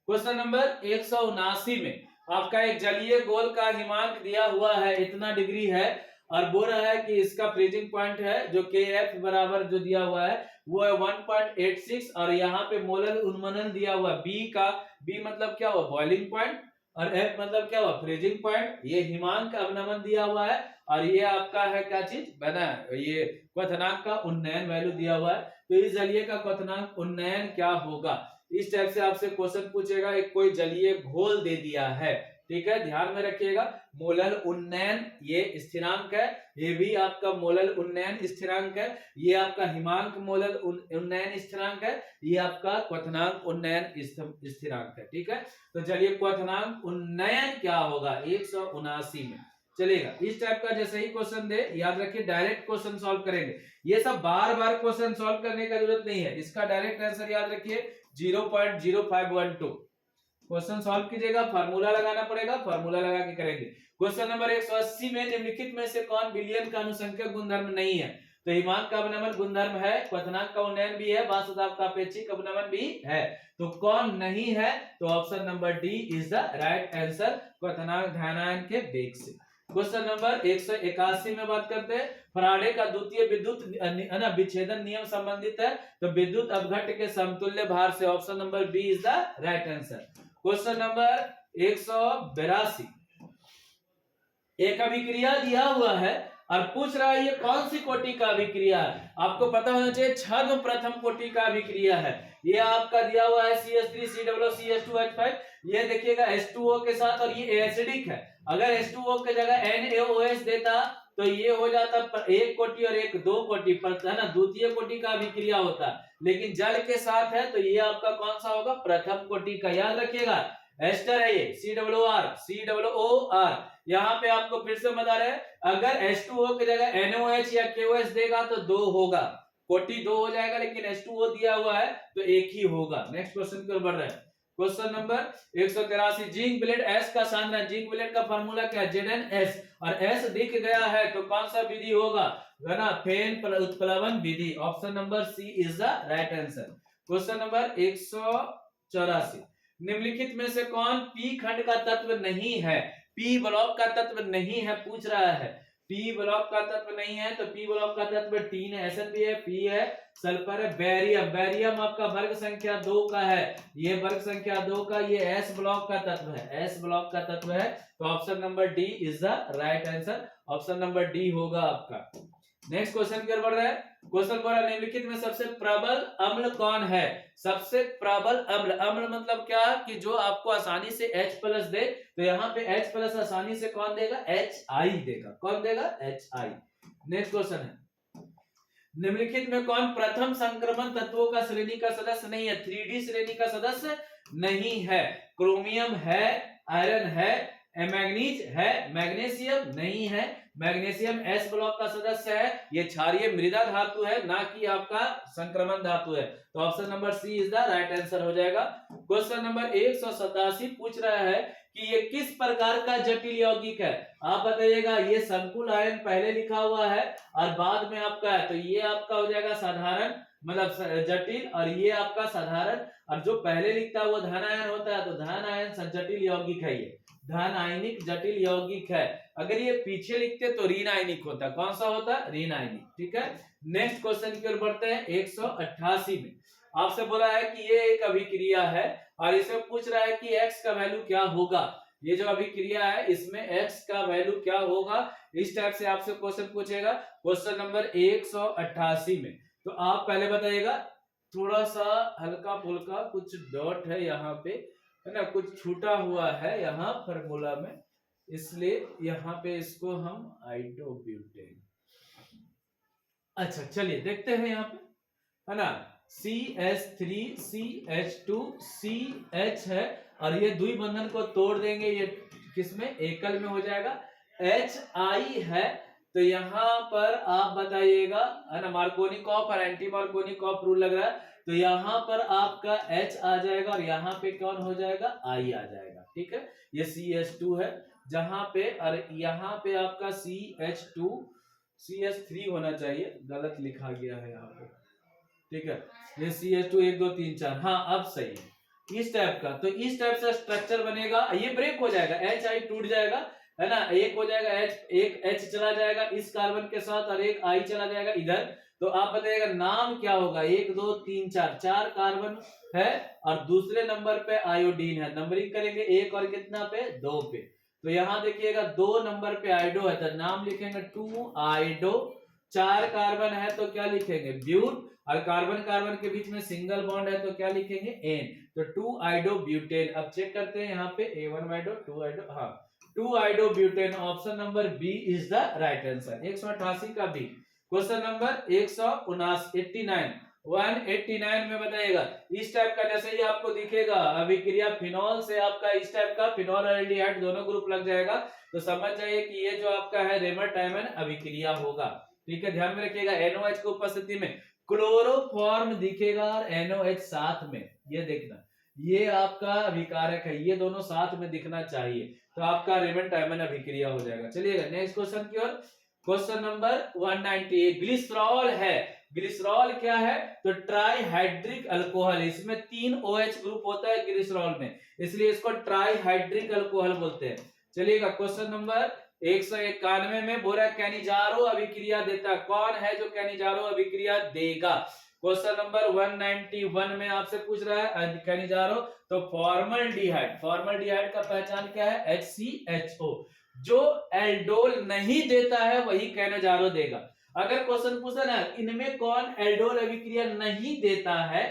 क्वेश्चन नंबर 179 में आपका एक जलीय गोल का हिमांक दिया हुआ है, इतना डिग्री है, और बोल रहा है कि इसका फ्रीजिंग पॉइंट है जो KF बराबर जो दिया हुआ है वो है 1.86, और यहाँ पे मोलर उन्मूलन दिया हुआ B का, B मतलब क्या हुआ, बॉइलिंग पॉइंट, और F मतलब क्या हुआ, फ्रीजिंग पॉइंट। ये हिमांक अवनमन दिया हुआ है, और ये आपका है क्या चीज बना, ये क्वथनांक का उन्नयन वैल्यू दिया हुआ है। तो इस जलीय का क्वथनांक उन्नयन क्या होगा, इस टाइप से आपसे क्वेश्चन पूछेगा। एक कोई जलीय घोल दे दिया है, ठीक है, ध्यान में रखिएगा। मोलल उन्नयन ये स्थिरांक है, ये भी आपका मोलल उन्नयन स्थिरांक है, ये आपका हिमांक मोलल उन्नयन स्थिरांक है, ये आपका क्वथनांक उन्नयन स्थिरांक है। ठीक है, तो चलिए क्वथनांक उन्नयन क्या होगा 179 में, चलेगा। इस टाइप का जैसे ही क्वेश्चन दे, याद रखिए डायरेक्ट क्वेश्चन सॉल्व करेंगे, ये सब बार बार क्वेश्चन सॉल्व करने का जरूरत नहीं है, इसका डायरेक्ट आंसर याद रखिए 0.0512। क्वेश्चन सॉल्व कीजिएगा, फार्मूला लगाना पड़ेगा, फार्मूला लगा के करेंगे। क्वेश्चन नंबर 180 में निम्नलिखित में से कौन विलयन का अनुसंख्यक गुणधर्म नहीं है? तो हिमांक का अवनमन गुणधर्म है, क्वथनांक का उन्नयन भी है, वासुदाब का अपेक्षिक अवनमन भी है, तो कौन नहीं है? तो option number D is the right answer, क्वथनांक ध्यानायन के वेग से। क्वेश्चन नंबर 181 में बात करते हैं, फराडे का द्वितीय विद्युत विच्छेदन नियम संबंधित है, तो विद्युत अपघट्ट के समतुल्य भार से, option number B is the right answer. Question number 182, एक अभिक्रिया दिया हुआ है और पूछ रहा है ये कौन सी कोटि का अभिक्रिया है। आपको पता होना चाहिए छद्म प्रथम कोटि का अभिक्रिया है। ये आपका दिया हुआ है CH3COOCH2H5, ये देखिएगा H2O के साथ, और ये एसिडिक है। अगर H2O के जगह NaOH देता तो ये हो जाता एक कोटि और एक दो कोटि पर, है ना, द्वितीय कोटि का अभिक्रिया होता, लेकिन जल के साथ है तो ये आपका कौन सा होगा? प्रथम कोटि का। याद रखिएगा एस्टर है ये, COOR। यहाँ पे आपको फिर से बता रहे हैं, अगर H2O की जगह NaOH या KOH देगा तो दो होगा, कोटि दो हो जाएगा, लेकिन H2O दिया हुआ है तो एक ही होगा। नेक्स्ट क्वेश्चन की ओर बढ़ रहे हैं। Question number 183, zinc blende S का सांद्रण, जिंक ब्लेड का फार्मूला क्या है? ZnS, और एस दिख गया है तो कौन सा विधि होगा? है ना, फेन उत्प्लवन विधि, option number C is the right answer. Question number 184, निम्नलिखित में से कौन पी खंड का तत्व नहीं है? पी ब्लॉक का तत्व नहीं है पूछ रहा है, पी ब्लॉक का तत्व नहीं है, तो पी ब्लॉक का तत्व टीन है, SN भी है, पी है, सल्फर है, बैरियम, बैरियम आपका वर्ग संख्या 2 का है, ये वर्ग संख्या 2 का, ये एस ब्लॉक का तत्व है, एस ब्लॉक का तत्व है, तो option number D is the right answer, option number D होगा आपका। नेक्स्ट क्वेश्चन की ओर बढ़ रहा है। क्वेश्चन बोला निम्नलिखित में सबसे प्रबल अम्ल कौन है? सबसे प्रबल अम्ल, अम्ल मतलब क्या कि जो आपको आसानी से H+ दे, तो यहाँ पे H+ आसानी से कौन देगा? HI देगा। कौन देगा? HI। नेक्स्ट क्वेश्चन है, निम्नलिखित में कौन प्रथम संक्रमण तत्वों का श्रेणी का सदस्य नहीं है? 3D श्रेणी का सदस्य नहीं है। क्रोमियम है, आयरन है, मैग्नीज है, मैग्नीशियम नहीं है, मैग्नीशियम एस ब्लॉक का सदस्य है, ये क्षारीय मृदा धातु है, ना कि आपका संक्रमण धातु है, तो option number C is the right answer हो जाएगा। क्वेश्चन नंबर 187 पूछ रहा है कि ये किस प्रकार का जटिल यौगिक है? आप बताइएगा। ये संकुल आयन पहले लिखा हुआ है और बाद में आपका है, तो ये आपका हो जाएगा साधारण, मतलब जटिल, और ये आपका साधारण, और जो पहले लिखता है वो धन आयन होता है, तो धन आयन जटिल यौगिक है, ये धन आयनिक जटिल यौगिक है। अगर ये पीछे लिखते तो ऋण आयनिक होता, कौन सा होता? ऋण आयनिक। ठीक है, नेक्स्ट क्वेश्चन की ओर बढ़ते हैं। 188 में आपसे बोला है कि ये एक अभिक्रिया है और इसमें पूछ रहा है कि x का वैल्यू क्या होगा। ये जो अभिक्रिया है इसमें x का वैल्यू क्या होगा, इस टाइप से आपसे क्वेश्चन पूछेगा क्वेश्चन नंबर 188 में। तो आप पहले बताइएगा, थोड़ा सा हल्का फुल्का कुछ डॉट है यहाँ पे, है ना, कुछ छूटा हुआ है यहाँ फार्मूला में, इसलिए यहाँ पे इसको हम आइडोब्यूटेन। अच्छा चलिए देखते हैं यहाँ पे, है ना, CH3CH2CH है और ये द्विबंधन को तोड़ देंगे, ये किसमें? एकल में हो जाएगा। HI है तो यहाँ पर आप बताइएगा, है ना, मार्कोनिकॉफ और एंटी मार्कोनिकॉफ रूल लग रहा है, तो यहाँ पर आपका H आ जाएगा और यहाँ पे कौन हो जाएगा? I आ जाएगा। ठीक है, ये CH2 है जहां पे, और यहाँ पे आपका CH3 होना चाहिए, गलत लिखा गया है यहाँ पे। ठीक है, ये CH2 1 2 3 4, हाँ अब सही है, इस टाइप का। तो इस टाइप से स्ट्रक्चर बनेगा, ये ब्रेक हो जाएगा, HI टूट जाएगा, है ना, एक हो जाएगा एक H चला जाएगा इस कार्बन के साथ और एक I चला जाएगा इधर, तो आप बताइएगा नाम क्या होगा? 1 2 3 4, 4 कार्बन है और दूसरे नंबर पे आयोडीन है, नंबरिंग करेंगे 1 और कितना पे? 2 पे, तो यहाँ देखिएगा 2 नंबर पे आइडो है, तो नाम लिखेंगे 2 आइडो, 4 कार्बन है तो क्या लिखेंगे ब्यूट, और कार्बन कार्बन के बीच में सिंगल बॉन्ड है तो क्या लिखेंगे एन, तो 2 आइडोब्यूटेन। अब चेक करते हैं यहाँ पे A1 आइडो 2 आइडो, हाँ 2 iodobutane, option number B is the right answer. 188 का बी। क्वेश्चन नंबर 189 में बताइएगा इस टाइप का, जैसे ही आपको दिखेगा अभिक्रिया फिनॉल से आपका इस टाइप का फिनॉल और एल्डिहाइड दोनों ग्रुप लग जाएगा, तो समझ जाइए कि ये जो आपका है रेमर-टाइमन अभिक्रिया होगा। ठीक है, ध्यान में रखिएगा। NOH की उपस्थिति में क्लोरोफॉर्म दिखेगा और NOH साथ में, ये देखना ये आपका अभिकारक है, ये दोनों साथ में दिखना चाहिए, तो आपका रेमर-टाइमन अभिक्रिया हो जाएगा। चलिएगा नेक्स्ट क्वेश्चन की ओर। क्वेश्चन नंबर 198, ग्लिसरॉल है। ग्लिसरॉल क्या है, तो ट्राईहाइड्रिक अल्कोहल, इसमें 3 OH ग्रुप होता है ग्लिसरॉल में, इसलिए इसको ट्राईहाइड्रिक अल्कोहल बोलते हैं। चलिएगा क्वेश्चन नंबर 191 में बोरा कैनिजारो अभिक्रिया देता, कौन है जो कैनिजारो अभिक्रिया देगा? क्वेश्चन नंबर 191 में आपसे पूछ रहा है कैनिजारो, तो फॉर्मल्डिहाइड, फॉर्मल्डिहाइड का पहचान क्या है HCHO, जो एल्डोल नहीं देता है वही कैनिजारो देगा। अगर क्वेश्चन पूछा ना इनमें कौन एल्डोल अभिक्रिया नहीं देता है,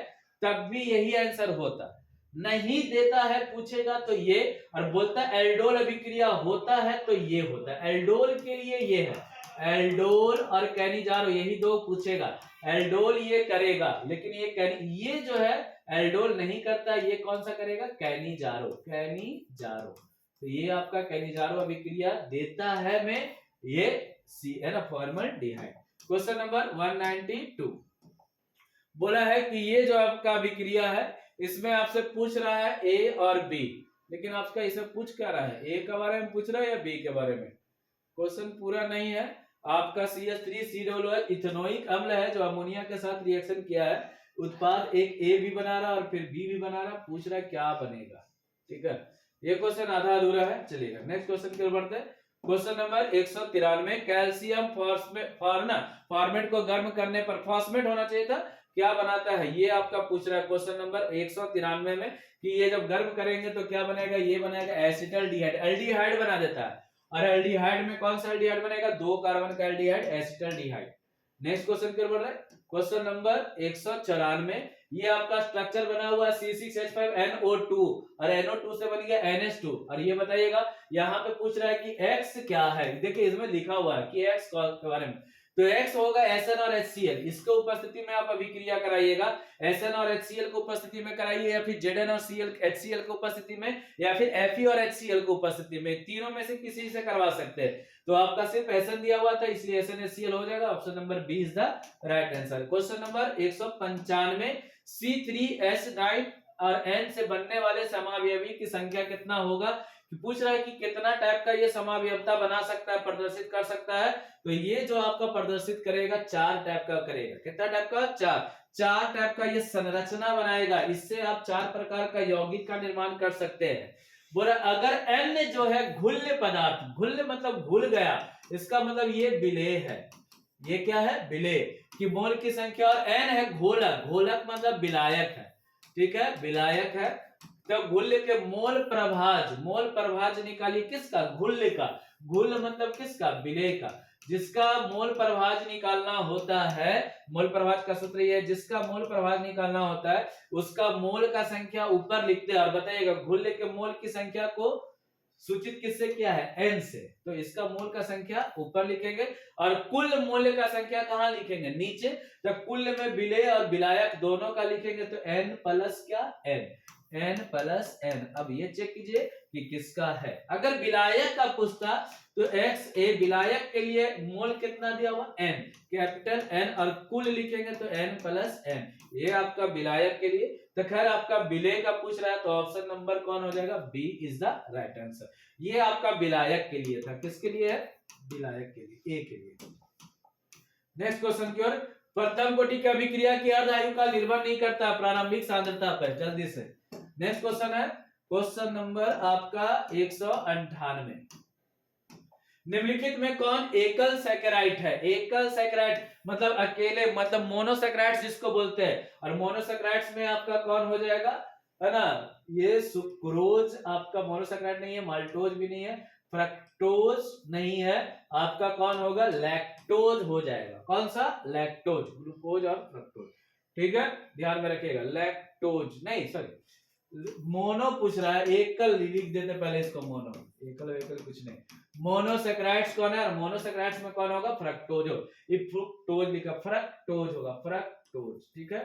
तब भी यही आंसर होता, नहीं देता है पूछेगा तो ये, और बोलता एल्डोल अभिक्रिया होता है तो ये होता है। एल्डोल के लिए ये है, एल्डोल और कैनिजारो यही दो पूछेगा, एल्डोल ये करेगा, लेकिन ये जो है एल्डोल नहीं करता, ये कौन सा करेगा कैनिजारो, कैनिजारो, तो ये आपका कैनिजारो अभिक्रिया देता है में ये सी है ना फॉर्मल्डिहाइड। क्वेश्चन नंबर 192 बोला है कि ये जो आपका अभिक्रिया है इसमें आपसे पूछ रहा है ए और बी, लेकिन आपका इसे पूछ क्या रहा है, ए के बारे में पूछ रहा है या बी के बारे में? क्वेश्चन पूरा नहीं है। आपका CH3COOH इथेनोइक अम्ल है जो अमोनिया के साथ रिएक्शन किया है, उत्पाद एक ए भी बना रहा और फिर बी भी बना रहा, पूछ रहा है क्या बनेगा। ठीक है, ये क्वेश्चन आधा अधूरा है। चलिएगा नेक्स्ट क्वेश्चन की ओर बढ़ते हैं। क्वेश्चन नंबर 193, कैल्शियम फॉर्मेट को गर्म करने पर फॉस्फेट होना चाहिए था, क्या बनाता है, ये आपका पूछ रहा है क्वेश्चन नंबर 193 में कि ये जब गर्म करेंगे तो क्या बनेगा, ये बनेगा एसिटल्डिहाइड, एल्डिहाइड बना देता है, और एल्डिहाइड में कौन सा एल्डिहाइड बनेगा, 2 कार्बन का एल्डिहाइड एसिटल्डिहाइड। नेक्स्ट क्वेश्चन की ओर बढ़ रहे हैं। क्वेश्चन नंबर 194, ये आपका स्ट्रक्चर बना हुआ है C6H5NO2 और NO2 से बन गया NH2, और ये बताइएगा यहाँ पे पूछ रहा है कि X क्या है, देखिए इसमें लिखा हुआ है कि X के बारे में, तो X होगा SN और HCl, इसके उपस्थिति में आप अभिक्रिया कराइएगा, SN और HCl को उपस्थिति में कराइए, या फिर ZN और HCl को उपस्थिति में, या फिर Fe और HCl को उपस्थिति में, तीनों में से किसी से करवा सकते हैं। तो आपका सिर्फ SN दिया हुआ था इसलिए SN HCl हो जाएगा, option number B is the right answer. Question number 195, C3H9 और N से बनने वाले समावयवी की संख्या कितना होगा, पूछ रहा है कि कितना टाइप का ये समावयवता बना सकता है, प्रदर्शित कर सकता है, तो ये जो आपका प्रदर्शित करेगा 4 टाइप का करेगा, कितना टाइप का, 4 टाइप का ये संरचना बनाएगा, इससे आप 4 प्रकार का यौगिक का निर्माण कर सकते हैं। बोला अगर N जो है घुल्य पदार्थ, घुल्य मतलब घुल गया, इसका मतलब ये विलेय है, ये क्या है विलेय की मोल की संख्या, और N है घोलक, घोलक मतलब विलायक है, ठीक है विलायक है, तो घुल्य के मोल प्रभाज निकालिए, किसका, घुल्य का, घुल्य मतलब किसका, विलेय का, जिसका मोल प्रभाज निकालना होता है, मोल प्रभाज का सूत्र ये है, जिसका मोल प्रभाज निकालना होता है उसका मोल का संख्या ऊपर लिखते हैं, और बताइएगा घुल्य के मोल की संख्या को सूचित किससे किया है, N से, तो इसका मोल का संख्या ऊपर लिखेंगे, और कुल मूल्य का संख्या कहां लिखेंगे, नीचे, तो कुल में विलेय और विलायक दोनों का लिखेंगे, तो N प्लस क्या N प्लस N। अब ये चेक कीजिए कि किसका है, अगर विलायक का पूछता तो X A विलायक के लिए मोल कितना दिया हुआ N, कैपिटल N, और कुल लिखेंगे तो N प्लस N, ये आपका विलायक के लिए। तो खैर आपका विलेय का पूछ रहा है तो ऑप्शन नंबर कौन हो जाएगा, B is the right answer. ये आपका विलायक के लिए था, किसके लिए है, विलायक के लिए, ए के लिए। नेक्स्ट क्वेश्चन की ओर, प्रथम कोटि की अभिक्रिया की अर्ध आयु का निर्भर नहीं करता प्रारंभिक सांद्रता पर, जल्दी से। नेक्स्ट क्वेश्चन है क्वेश्चन नंबर आपका 198, निम्नलिखित में कौन एकल सैकराइड है, एकल सैकराइड मतलब अकेले, मतलब मोनोसैकराइड्स जिसको बोलते हैं, और मोनोसैकराइड्स में आपका कौन हो जाएगा, है ना, ये सुक्रोज आपका मोनोसैकराइड नहीं है, माल्टोज भी नहीं है, फ्रक्टोज नहीं है, आपका कौन होगा, लैक्टोज हो जाएगा। कौन सा, लैक्टोज, ग्लूकोज और फ्रक्टोज, ठीक है, ध्यान में रखिएगा। लैक्टोज नहीं, सॉरी मोनो पूछ रहा है, एकल लिख देते पहले इसको, मोनो, एकल एकल कुछ नहीं, मोनोसेक्राइड्स कौन है, और मोनोसेक्राइड्स में कौन होगा, फ्रक्टोज हो, ये फ्रुक्टोज लिखा, फ्रक्टोज होगा, फ्रक्टोज, ठीक है,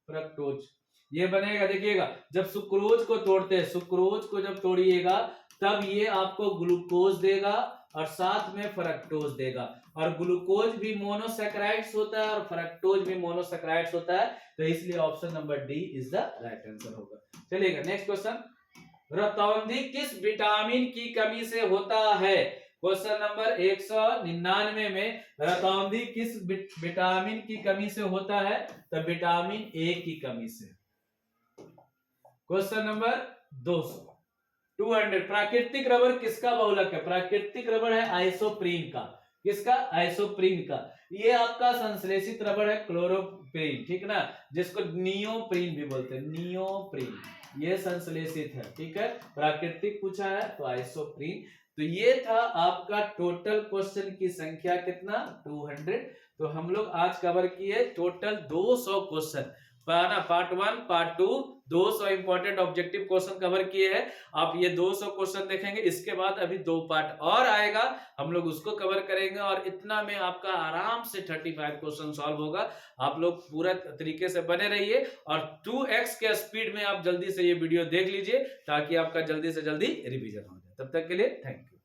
फ्रक्टोज ये बनेगा। देखिएगा जब सुक्रोज को तोड़ते हैं, सुक्रोज को जब तोड़िएगा तब ये आपको ग्लूकोज देगा और साथ में फ्रक्टोज देगा, और ग्लूकोज भी मोनोसैकेराइड्स होता है और फ्रक्टोज भी मोनोसैकेराइड्स होता है, तो इसलिए option number D is the right answer होगा। चलिएगा नेक्स्ट क्वेश्चन, रतौंधी किस विटामिन की कमी से होता है, क्वेश्चन नंबर 199 में रतौंधी किस विटामिन की कमी से होता है, तो विटामिन ए की कमी से। क्वेश्चन नंबर 200 प्राकृतिक रबर किसका बहुलक है, प्राकृतिक रबर है आइसोप्रीन का, किसका, आइसोप्रीन का। ये आपका संश्लेषित रबर है क्लोरोप्रीन, ठीक ना, जिसको नियोप्रीन भी बोलते हैं, नियोप्रीन, ये संश्लेषित है, ठीक है, प्राकृतिक पूछा है तो आइसोप्रीन। तो ये था आपका टोटल क्वेश्चन की संख्या कितना, 200। तो हम लोग आज कवर किए total 200 question, part 1 part 2 200 important objective question cover किए हैं। आप ये 200 क्वेश्चन देखेंगे, इसके बाद अभी 2 पार्ट और आएगा, हम लोग उसको कवर करेंगे, और इतना में आपका आराम से 35 क्वेश्चन सॉल्व होगा। आप लोग पूरा तरीके से बने रहिए, और 2x के स्पीड में आप जल्दी से ये वीडियो देख लीजिए, ताकि आपका जल्दी से जल्दी रिवीजन हो जाए। तब तक के लिए थैंक यू।